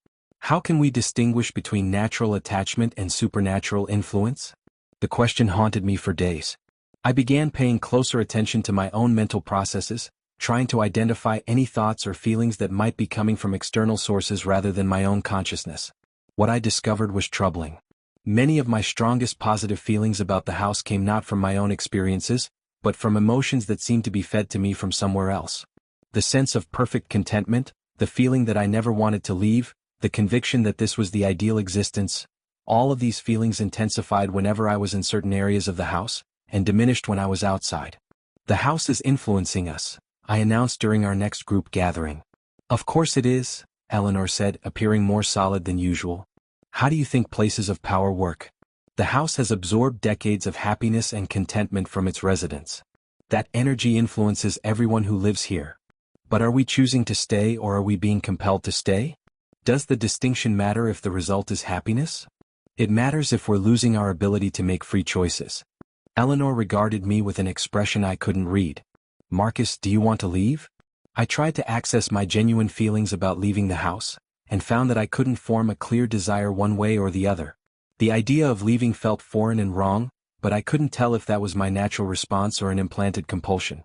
"How can we distinguish between natural attachment and supernatural influence?" The question haunted me for days. I began paying closer attention to my own mental processes, trying to identify any thoughts or feelings that might be coming from external sources rather than my own consciousness. What I discovered was troubling. Many of my strongest positive feelings about the house came not from my own experiences, but from emotions that seemed to be fed to me from somewhere else. The sense of perfect contentment, the feeling that I never wanted to leave, the conviction that this was the ideal existence, all of these feelings intensified whenever I was in certain areas of the house, and diminished when I was outside. "The house is influencing us," I announced during our next group gathering. "Of course it is," Eleanor said, appearing more solid than usual. "How do you think places of power work?" "The house has absorbed decades of happiness and contentment from its residents. That energy influences everyone who lives here. But are we choosing to stay or are we being compelled to stay? Does the distinction matter if the result is happiness? It matters if we're losing our ability to make free choices." Eleanor regarded me with an expression I couldn't read. "Marcus, do you want to leave?" I tried to access my genuine feelings about leaving the house, and found that I couldn't form a clear desire one way or the other. The idea of leaving felt foreign and wrong, but I couldn't tell if that was my natural response or an implanted compulsion.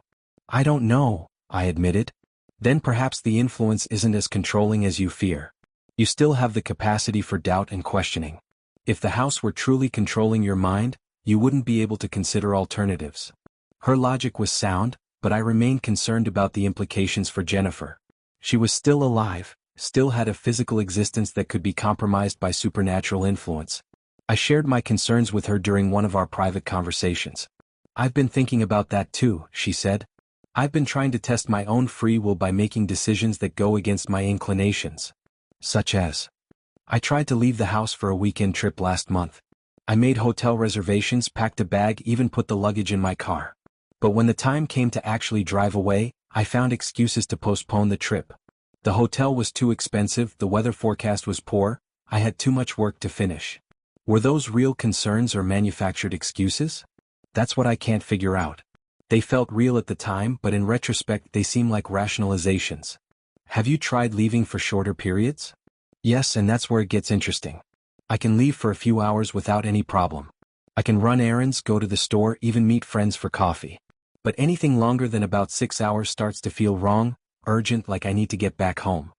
"I don't know," I admitted. "Then perhaps the influence isn't as controlling as you fear. You still have the capacity for doubt and questioning. If the house were truly controlling your mind, you wouldn't be able to consider alternatives." Her logic was sound, but I remained concerned about the implications for Jennifer. She was still alive, still had a physical existence that could be compromised by supernatural influence. I shared my concerns with her during one of our private conversations. "I've been thinking about that too," she said. "I've been trying to test my own free will by making decisions that go against my inclinations. Such as, I tried to leave the house for a weekend trip last month. I made hotel reservations, packed a bag, even put the luggage in my car. But when the time came to actually drive away, I found excuses to postpone the trip. The hotel was too expensive, the weather forecast was poor, I had too much work to finish." Were those real concerns or manufactured excuses? That's what I can't figure out. They felt real at the time, but in retrospect they seem like rationalizations. Have you tried leaving for shorter periods? Yes, and that's where it gets interesting. I can leave for a few hours without any problem. I can run errands, go to the store, even meet friends for coffee. But anything longer than about 6 hours starts to feel wrong, urgent, like I need to get back home.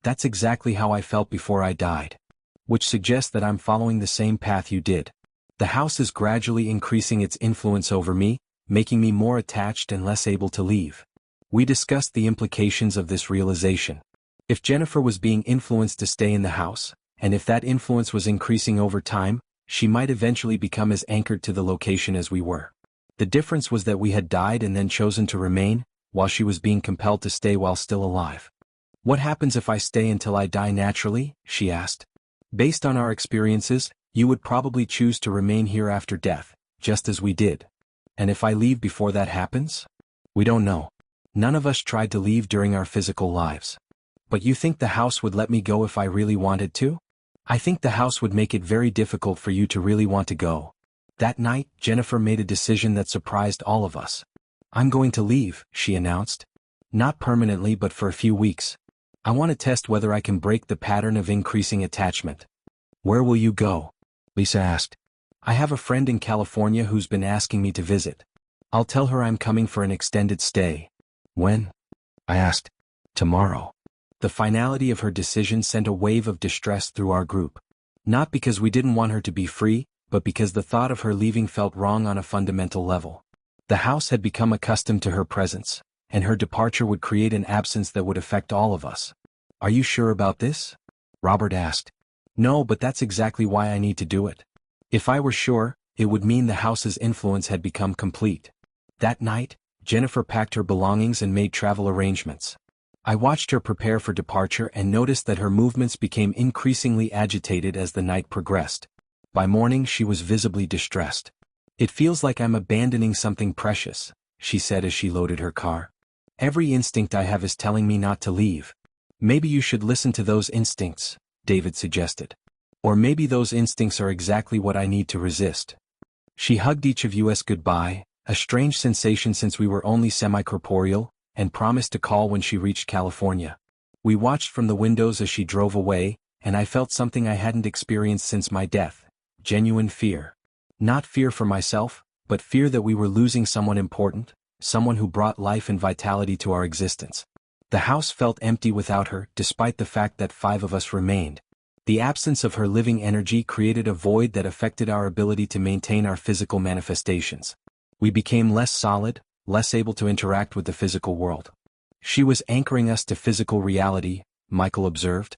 That's exactly how I felt before I died. Which suggests that I'm following the same path you did. The house is gradually increasing its influence over me, making me more attached and less able to leave. We discussed the implications of this realization. If Jennifer was being influenced to stay in the house, and if that influence was increasing over time, she might eventually become as anchored to the location as we were. The difference was that we had died and then chosen to remain, while she was being compelled to stay while still alive. "What happens if I stay until I die naturally?" she asked. "Based on our experiences, you would probably choose to remain here after death, just as we did. And if I leave before that happens? We don't know. None of us tried to leave during our physical lives. But you think the house would let me go if I really wanted to? I think the house would make it very difficult for you to really want to go." That night, Jennifer made a decision that surprised all of us. "I'm going to leave," she announced. "Not permanently, but for a few weeks. I want to test whether I can break the pattern of increasing attachment." "Where will you go?" Lisa asked. "I have a friend in California who's been asking me to visit. I'll tell her I'm coming for an extended stay." "When?" I asked. "Tomorrow." The finality of her decision sent a wave of distress through our group. Not because we didn't want her to be free, but because the thought of her leaving felt wrong on a fundamental level. The house had become accustomed to her presence, and her departure would create an absence that would affect all of us. "Are you sure about this?" Robert asked. "No, but that's exactly why I need to do it. If I were sure, it would mean the house's influence had become complete." That night, Jennifer packed her belongings and made travel arrangements. I watched her prepare for departure and noticed that her movements became increasingly agitated as the night progressed. By morning she was visibly distressed. "It feels like I'm abandoning something precious," she said as she loaded her car. "Every instinct I have is telling me not to leave." "Maybe you should listen to those instincts," David suggested. "Or maybe those instincts are exactly what I need to resist." She hugged each of us goodbye, a strange sensation since we were only semi-corporeal, and promised to call when she reached California. We watched from the windows as she drove away, and I felt something I hadn't experienced since my death: genuine fear. Not fear for myself, but fear that we were losing someone important, someone who brought life and vitality to our existence. The house felt empty without her, despite the fact that 5 of us remained. The absence of her living energy created a void that affected our ability to maintain our physical manifestations. We became less solid, less able to interact with the physical world. "She was anchoring us to physical reality," Michael observed.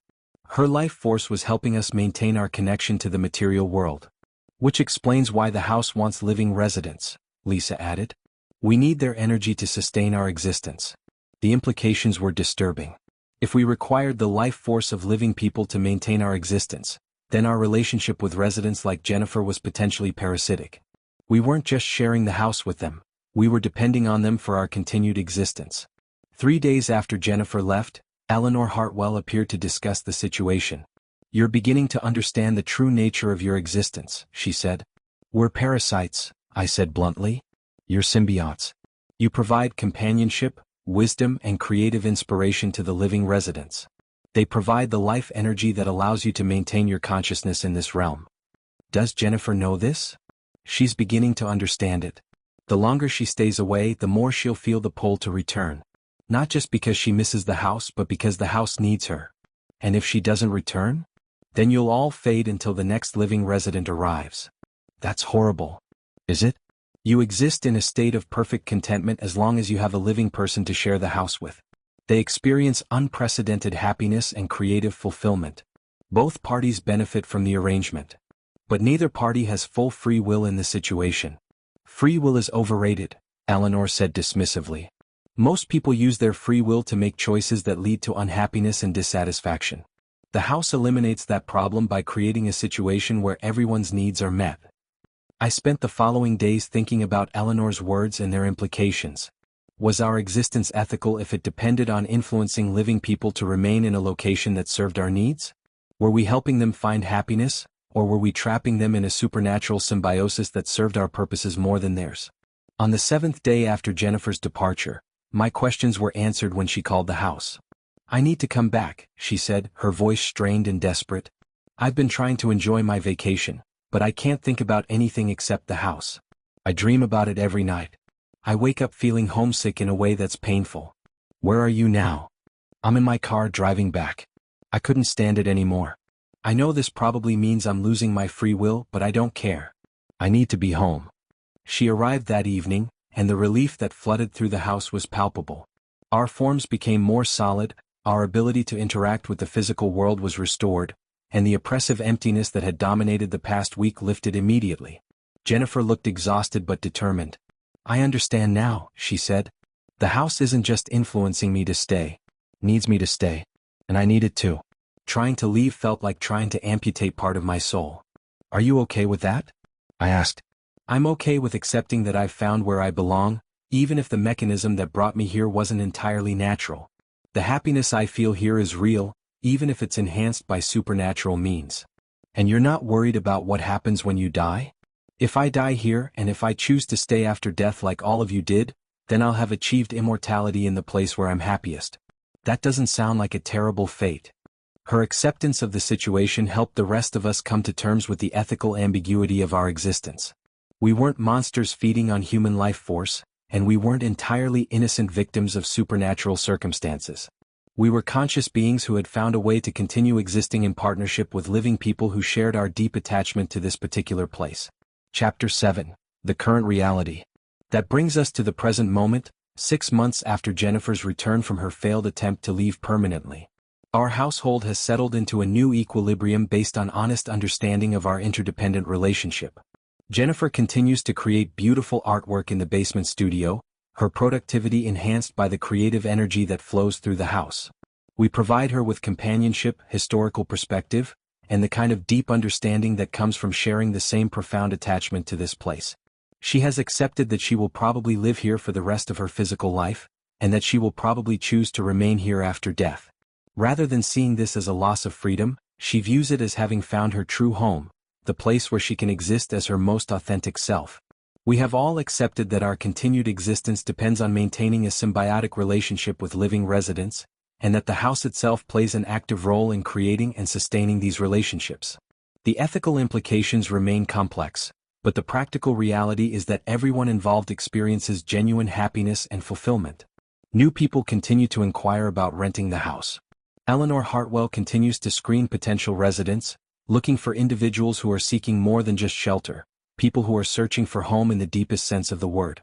"Her life force was helping us maintain our connection to the material world." "Which explains why the house wants living residents," Lisa added. "We need their energy to sustain our existence." The implications were disturbing. If we required the life force of living people to maintain our existence, then our relationship with residents like Jennifer was potentially parasitic. We weren't just sharing the house with them, we were depending on them for our continued existence. 3 days after Jennifer left, Eleanor Hartwell appeared to discuss the situation. "You're beginning to understand the true nature of your existence," she said. "We're parasites," I said bluntly. "You're symbiotes. You provide companionship, wisdom, and creative inspiration to the living residents. They provide the life energy that allows you to maintain your consciousness in this realm." Does Jennifer know this? She's beginning to understand it. The longer she stays away, the more she'll feel the pull to return. Not just because she misses the house, but because the house needs her. And if she doesn't return? Then you'll all fade until the next living resident arrives. That's horrible. Is it? You exist in a state of perfect contentment as long as you have a living person to share the house with. They experience unprecedented happiness and creative fulfillment. Both parties benefit from the arrangement. But neither party has full free will in the situation. Free will is overrated, Eleanor said dismissively. Most people use their free will to make choices that lead to unhappiness and dissatisfaction. The house eliminates that problem by creating a situation where everyone's needs are met. I spent the following days thinking about Eleanor's words and their implications. Was our existence ethical if it depended on influencing living people to remain in a location that served our needs? Were we helping them find happiness, or were we trapping them in a supernatural symbiosis that served our purposes more than theirs? On the 7th day after Jennifer's departure, my questions were answered when she called the house. "I need to come back," she said, her voice strained and desperate. "I've been trying to enjoy my vacation, but I can't think about anything except the house. I dream about it every night. I wake up feeling homesick in a way that's painful." "Where are you now?" "I'm in my car driving back. I couldn't stand it anymore. I know this probably means I'm losing my free will, but I don't care. I need to be home." She arrived that evening, and the relief that flooded through the house was palpable. Our forms became more solid, our ability to interact with the physical world was restored, and the oppressive emptiness that had dominated the past week lifted immediately. Jennifer looked exhausted but determined. "I understand now," she said. "The house isn't just influencing me to stay. It needs me to stay. And I need it too. Trying to leave felt like trying to amputate part of my soul." "Are you okay with that?" I asked. "I'm okay with accepting that I've found where I belong, even if the mechanism that brought me here wasn't entirely natural. The happiness I feel here is real, even if it's enhanced by supernatural means." "And you're not worried about what happens when you die?" "If I die here and if I choose to stay after death like all of you did, then I'll have achieved immortality in the place where I'm happiest. That doesn't sound like a terrible fate." Her acceptance of the situation helped the rest of us come to terms with the ethical ambiguity of our existence. We weren't monsters feeding on human life force, and we weren't entirely innocent victims of supernatural circumstances. We were conscious beings who had found a way to continue existing in partnership with living people who shared our deep attachment to this particular place. Chapter 7. The Current Reality. That brings us to the present moment, 6 months after Jennifer's return from her failed attempt to leave permanently. Our household has settled into a new equilibrium based on honest understanding of our interdependent relationship. Jennifer continues to create beautiful artwork in the basement studio, her productivity enhanced by the creative energy that flows through the house. We provide her with companionship, historical perspective, and the kind of deep understanding that comes from sharing the same profound attachment to this place. She has accepted that she will probably live here for the rest of her physical life, and that she will probably choose to remain here after death. Rather than seeing this as a loss of freedom, she views it as having found her true home, the place where she can exist as her most authentic self. We have all accepted that our continued existence depends on maintaining a symbiotic relationship with living residents, and that the house itself plays an active role in creating and sustaining these relationships. The ethical implications remain complex, but the practical reality is that everyone involved experiences genuine happiness and fulfillment. New people continue to inquire about renting the house. Eleanor Hartwell continues to screen potential residents, looking for individuals who are seeking more than just shelter, people who are searching for home in the deepest sense of the word.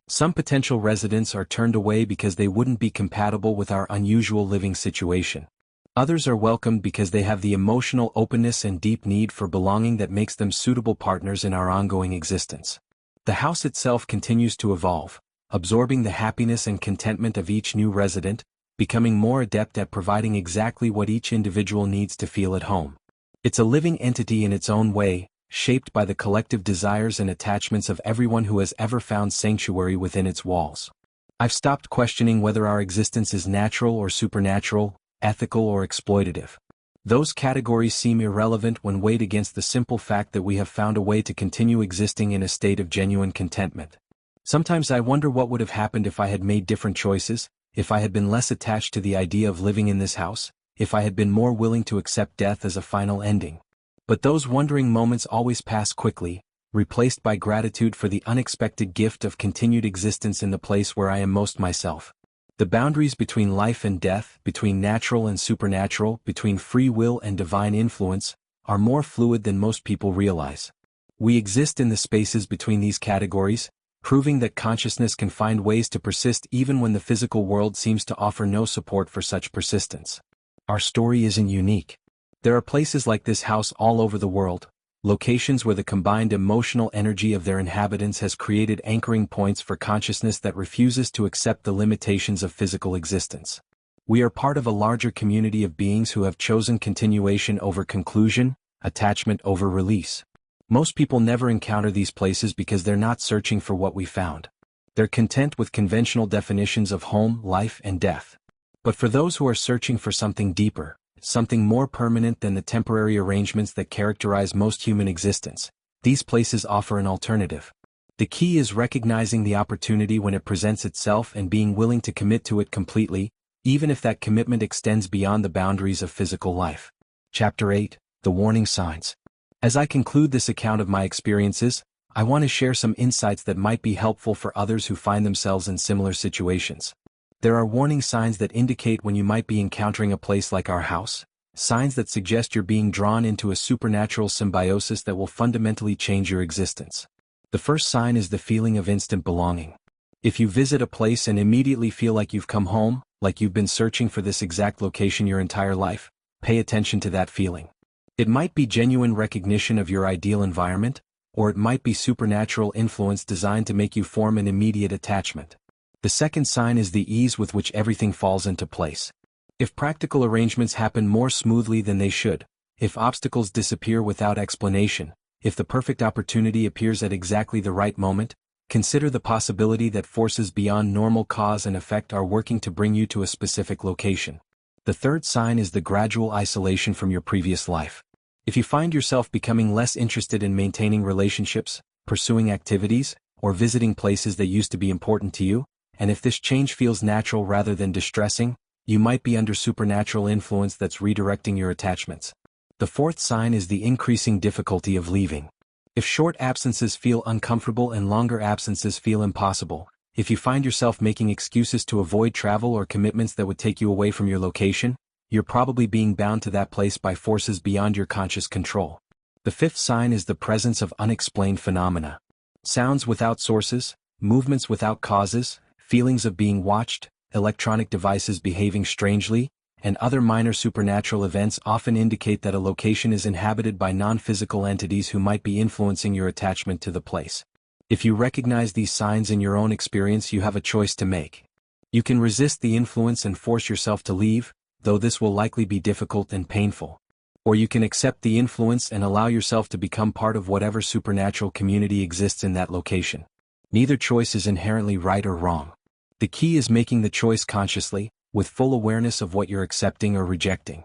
Some potential residents are turned away because they wouldn't be compatible with our unusual living situation. Others are welcomed because they have the emotional openness and deep need for belonging that makes them suitable partners in our ongoing existence. The house itself continues to evolve, absorbing the happiness and contentment of each new resident, becoming more adept at providing exactly what each individual needs to feel at home. It's a living entity in its own way, shaped by the collective desires and attachments of everyone who has ever found sanctuary within its walls. I've stopped questioning whether our existence is natural or supernatural, ethical or exploitative. Those categories seem irrelevant when weighed against the simple fact that we have found a way to continue existing in a state of genuine contentment. Sometimes I wonder what would have happened if I had made different choices, if I had been less attached to the idea of living in this house, if I had been more willing to accept death as a final ending. But those wondering moments always pass quickly, replaced by gratitude for the unexpected gift of continued existence in the place where I am most myself. The boundaries between life and death, between natural and supernatural, between free will and divine influence, are more fluid than most people realize. We exist in the spaces between these categories, proving that consciousness can find ways to persist even when the physical world seems to offer no support for such persistence. Our story isn't unique. There are places like this house all over the world, locations where the combined emotional energy of their inhabitants has created anchoring points for consciousness that refuses to accept the limitations of physical existence. We are part of a larger community of beings who have chosen continuation over conclusion, attachment over release. Most people never encounter these places because they're not searching for what we found. They're content with conventional definitions of home, life, and death. But for those who are searching for something deeper, something more permanent than the temporary arrangements that characterize most human existence, these places offer an alternative. The key is recognizing the opportunity when it presents itself and being willing to commit to it completely, even if that commitment extends beyond the boundaries of physical life. Chapter 8, The Warning Signs. As I conclude this account of my experiences, I want to share some insights that might be helpful for others who find themselves in similar situations. There are warning signs that indicate when you might be encountering a place like our house, signs that suggest you're being drawn into a supernatural symbiosis that will fundamentally change your existence. The first sign is the feeling of instant belonging. If you visit a place and immediately feel like you've come home, like you've been searching for this exact location your entire life, pay attention to that feeling. It might be genuine recognition of your ideal environment, or it might be supernatural influence designed to make you form an immediate attachment. The second sign is the ease with which everything falls into place. If practical arrangements happen more smoothly than they should, if obstacles disappear without explanation, if the perfect opportunity appears at exactly the right moment, consider the possibility that forces beyond normal cause and effect are working to bring you to a specific location. The third sign is the gradual isolation from your previous life. If you find yourself becoming less interested in maintaining relationships, pursuing activities, or visiting places that used to be important to you, and if this change feels natural rather than distressing, you might be under supernatural influence that's redirecting your attachments. The fourth sign is the increasing difficulty of leaving. If short absences feel uncomfortable and longer absences feel impossible, if you find yourself making excuses to avoid travel or commitments that would take you away from your location, you're probably being bound to that place by forces beyond your conscious control. The fifth sign is the presence of unexplained phenomena. Sounds without sources, movements without causes, feelings of being watched, electronic devices behaving strangely, and other minor supernatural events often indicate that a location is inhabited by non-physical entities who might be influencing your attachment to the place. If you recognize these signs in your own experience, you have a choice to make. You can resist the influence and force yourself to leave, though this will likely be difficult and painful. Or you can accept the influence and allow yourself to become part of whatever supernatural community exists in that location. Neither choice is inherently right or wrong. The key is making the choice consciously, with full awareness of what you're accepting or rejecting.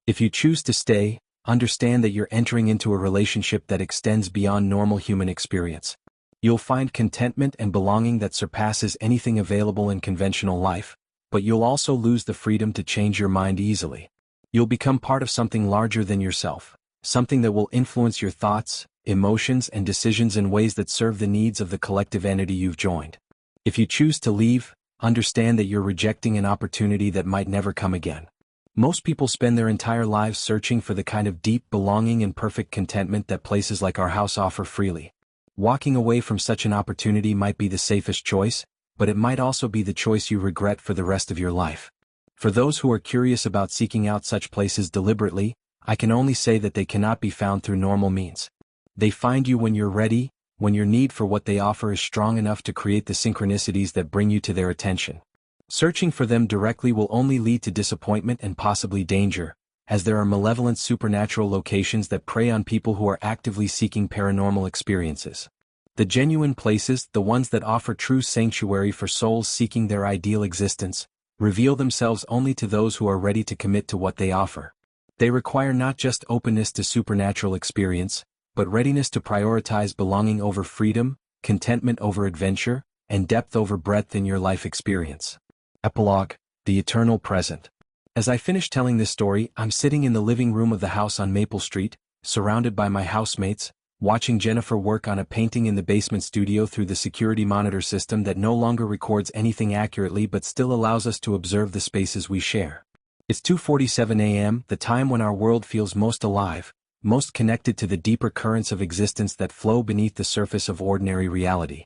If you choose to stay, understand that you're entering into a relationship that extends beyond normal human experience. You'll find contentment and belonging that surpasses anything available in conventional life, but you'll also lose the freedom to change your mind easily. You'll become part of something larger than yourself, something that will influence your thoughts, emotions, and decisions in ways that serve the needs of the collective entity you've joined. If you choose to leave, understand that you're rejecting an opportunity that might never come again. Most people spend their entire lives searching for the kind of deep belonging and perfect contentment that places like our house offer freely. Walking away from such an opportunity might be the safest choice, but it might also be the choice you regret for the rest of your life. For those who are curious about seeking out such places deliberately, I can only say that they cannot be found through normal means. They find you when you're ready, when your need for what they offer is strong enough to create the synchronicities that bring you to their attention. Searching for them directly will only lead to disappointment and possibly danger, as there are malevolent supernatural locations that prey on people who are actively seeking paranormal experiences. The genuine places, the ones that offer true sanctuary for souls seeking their ideal existence, reveal themselves only to those who are ready to commit to what they offer. They require not just openness to supernatural experience, but readiness to prioritize belonging over freedom, contentment over adventure, and depth over breadth in your life experience. Epilogue: The Eternal Present. As I finish telling this story, I'm sitting in the living room of the house on Maple Street, surrounded by my housemates, watching Jennifer work on a painting in the basement studio through the security monitor system that no longer records anything accurately but still allows us to observe the spaces we share. It's 2:47 a.m., the time when our world feels most alive, most connected to the deeper currents of existence that flow beneath the surface of ordinary reality.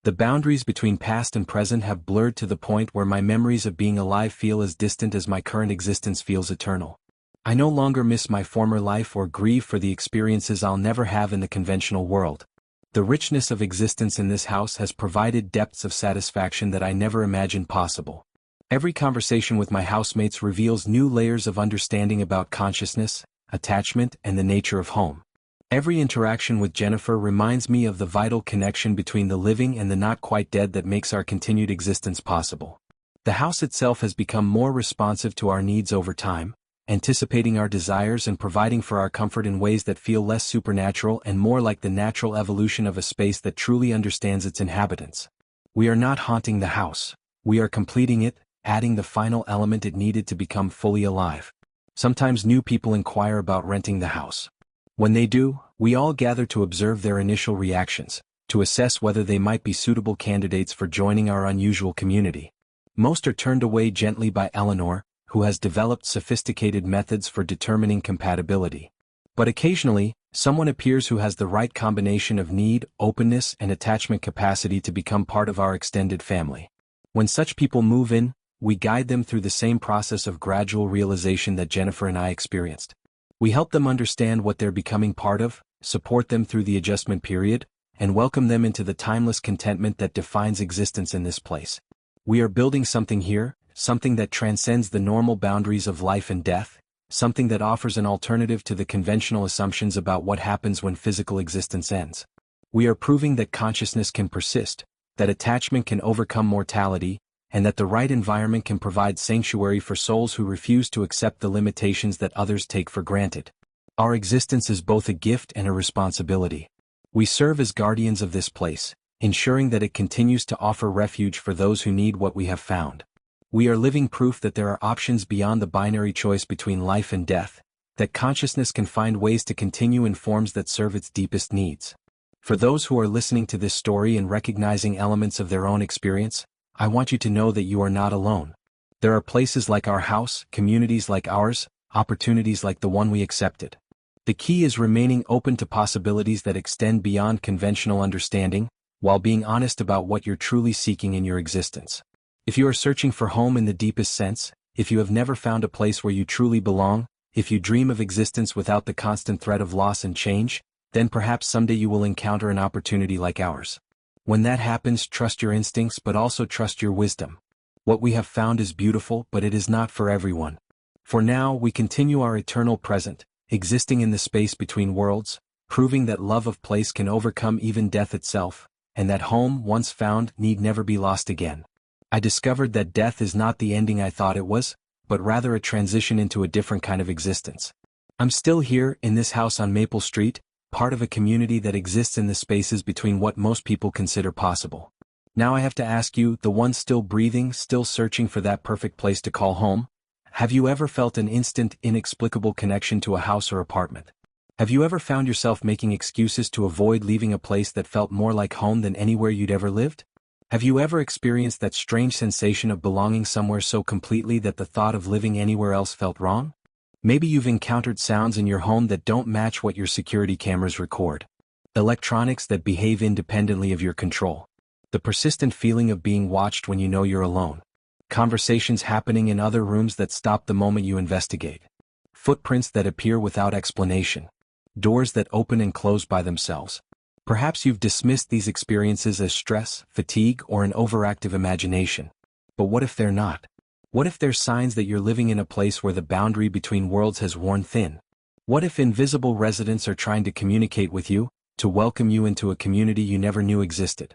The boundaries between past and present have blurred to the point where my memories of being alive feel as distant as my current existence feels eternal. I no longer miss my former life or grieve for the experiences I'll never have in the conventional world. The richness of existence in this house has provided depths of satisfaction that I never imagined possible. Every conversation with my housemates reveals new layers of understanding about consciousness, attachment, and the nature of home. Every interaction with Jennifer reminds me of the vital connection between the living and the not quite dead that makes our continued existence possible. The house itself has become more responsive to our needs over time, anticipating our desires and providing for our comfort in ways that feel less supernatural and more like the natural evolution of a space that truly understands its inhabitants. We are not haunting the house. We are completing it, adding the final element it needed to become fully alive. Sometimes new people inquire about renting the house. When they do, we all gather to observe their initial reactions, to assess whether they might be suitable candidates for joining our unusual community. Most are turned away gently by Eleanor, who has developed sophisticated methods for determining compatibility. But occasionally, someone appears who has the right combination of need, openness, and attachment capacity to become part of our extended family. When such people move in, we guide them through the same process of gradual realization that Jennifer and I experienced. We help them understand what they're becoming part of, support them through the adjustment period, and welcome them into the timeless contentment that defines existence in this place. We are building something here, something that transcends the normal boundaries of life and death, something that offers an alternative to the conventional assumptions about what happens when physical existence ends. We are proving that consciousness can persist, that attachment can overcome mortality, and that the right environment can provide sanctuary for souls who refuse to accept the limitations that others take for granted. Our existence is both a gift and a responsibility. We serve as guardians of this place, ensuring that it continues to offer refuge for those who need what we have found. We are living proof that there are options beyond the binary choice between life and death, that consciousness can find ways to continue in forms that serve its deepest needs. For those who are listening to this story and recognizing elements of their own experience, I want you to know that you are not alone. There are places like our house, communities like ours, opportunities like the one we accepted. The key is remaining open to possibilities that extend beyond conventional understanding, while being honest about what you're truly seeking in your existence. If you are searching for home in the deepest sense, if you have never found a place where you truly belong, if you dream of existence without the constant threat of loss and change, then perhaps someday you will encounter an opportunity like ours. When that happens, trust your instincts but also trust your wisdom. What we have found is beautiful, but it is not for everyone. For now, we continue our eternal present, existing in the space between worlds, proving that love of place can overcome even death itself, and that home, once found, need never be lost again. I discovered that death is not the ending I thought it was, but rather a transition into a different kind of existence. I'm still here, in this house on Maple Street, part of a community that exists in the spaces between what most people consider possible. Now I have to ask you, the one still breathing, still searching for that perfect place to call home, have you ever felt an instant, inexplicable connection to a house or apartment? Have you ever found yourself making excuses to avoid leaving a place that felt more like home than anywhere you'd ever lived? Have you ever experienced that strange sensation of belonging somewhere so completely that the thought of living anywhere else felt wrong? Maybe you've encountered sounds in your home that don't match what your security cameras record. Electronics that behave independently of your control. The persistent feeling of being watched when you know you're alone. Conversations happening in other rooms that stop the moment you investigate. Footprints that appear without explanation. Doors that open and close by themselves. Perhaps you've dismissed these experiences as stress, fatigue, or an overactive imagination. But what if they're not? What if they're signs that you're living in a place where the boundary between worlds has worn thin? What if invisible residents are trying to communicate with you, to welcome you into a community you never knew existed?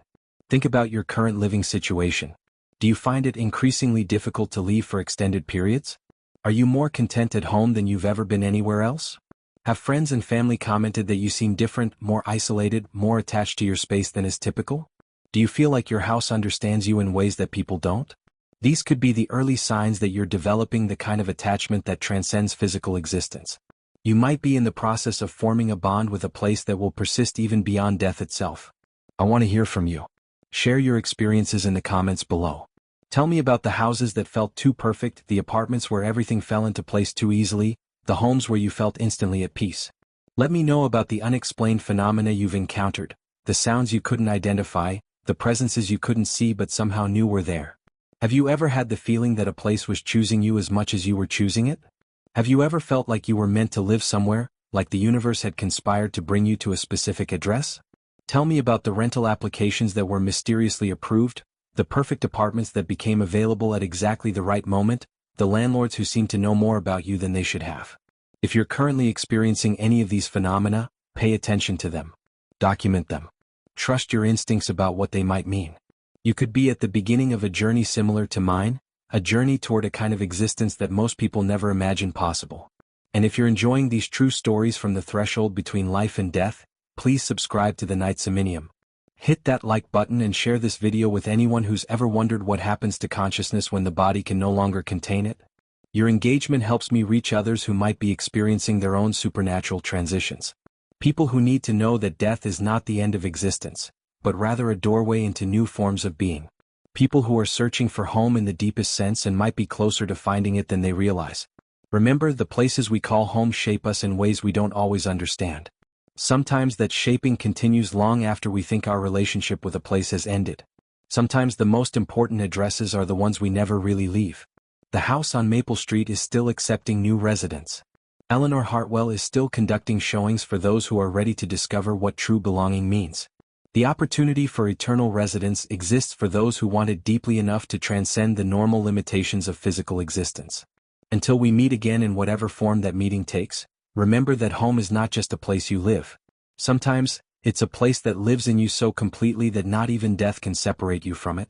Think about your current living situation. Do you find it increasingly difficult to leave for extended periods? Are you more content at home than you've ever been anywhere else? Have friends and family commented that you seem different, more isolated, more attached to your space than is typical? Do you feel like your house understands you in ways that people don't? These could be the early signs that you're developing the kind of attachment that transcends physical existence. You might be in the process of forming a bond with a place that will persist even beyond death itself. I want to hear from you. Share your experiences in the comments below. Tell me about the houses that felt too perfect, the apartments where everything fell into place too easily, the homes where you felt instantly at peace. Let me know about the unexplained phenomena you've encountered, the sounds you couldn't identify, the presences you couldn't see but somehow knew were there. Have you ever had the feeling that a place was choosing you as much as you were choosing it? Have you ever felt like you were meant to live somewhere, like the universe had conspired to bring you to a specific address? Tell me about the rental applications that were mysteriously approved, the perfect apartments that became available at exactly the right moment, the landlords who seem to know more about you than they should have. If you're currently experiencing any of these phenomena, pay attention to them. Document them. Trust your instincts about what they might mean. You could be at the beginning of a journey similar to mine, a journey toward a kind of existence that most people never imagined possible. And if you're enjoying these true stories from the threshold between life and death, please subscribe to the Night Seminium. Hit that like button and share this video with anyone who's ever wondered what happens to consciousness when the body can no longer contain it. Your engagement helps me reach others who might be experiencing their own supernatural transitions. People who need to know that death is not the end of existence, but rather a doorway into new forms of being. People who are searching for home in the deepest sense and might be closer to finding it than they realize. Remember, the places we call home shape us in ways we don't always understand. Sometimes that shaping continues long after we think our relationship with a place has ended. Sometimes the most important addresses are the ones we never really leave. The house on Maple Street is still accepting new residents. Eleanor Hartwell is still conducting showings for those who are ready to discover what true belonging means. The opportunity for eternal residence exists for those who want it deeply enough to transcend the normal limitations of physical existence. Until we meet again in whatever form that meeting takes, remember that home is not just a place you live. Sometimes, it's a place that lives in you so completely that not even death can separate you from it.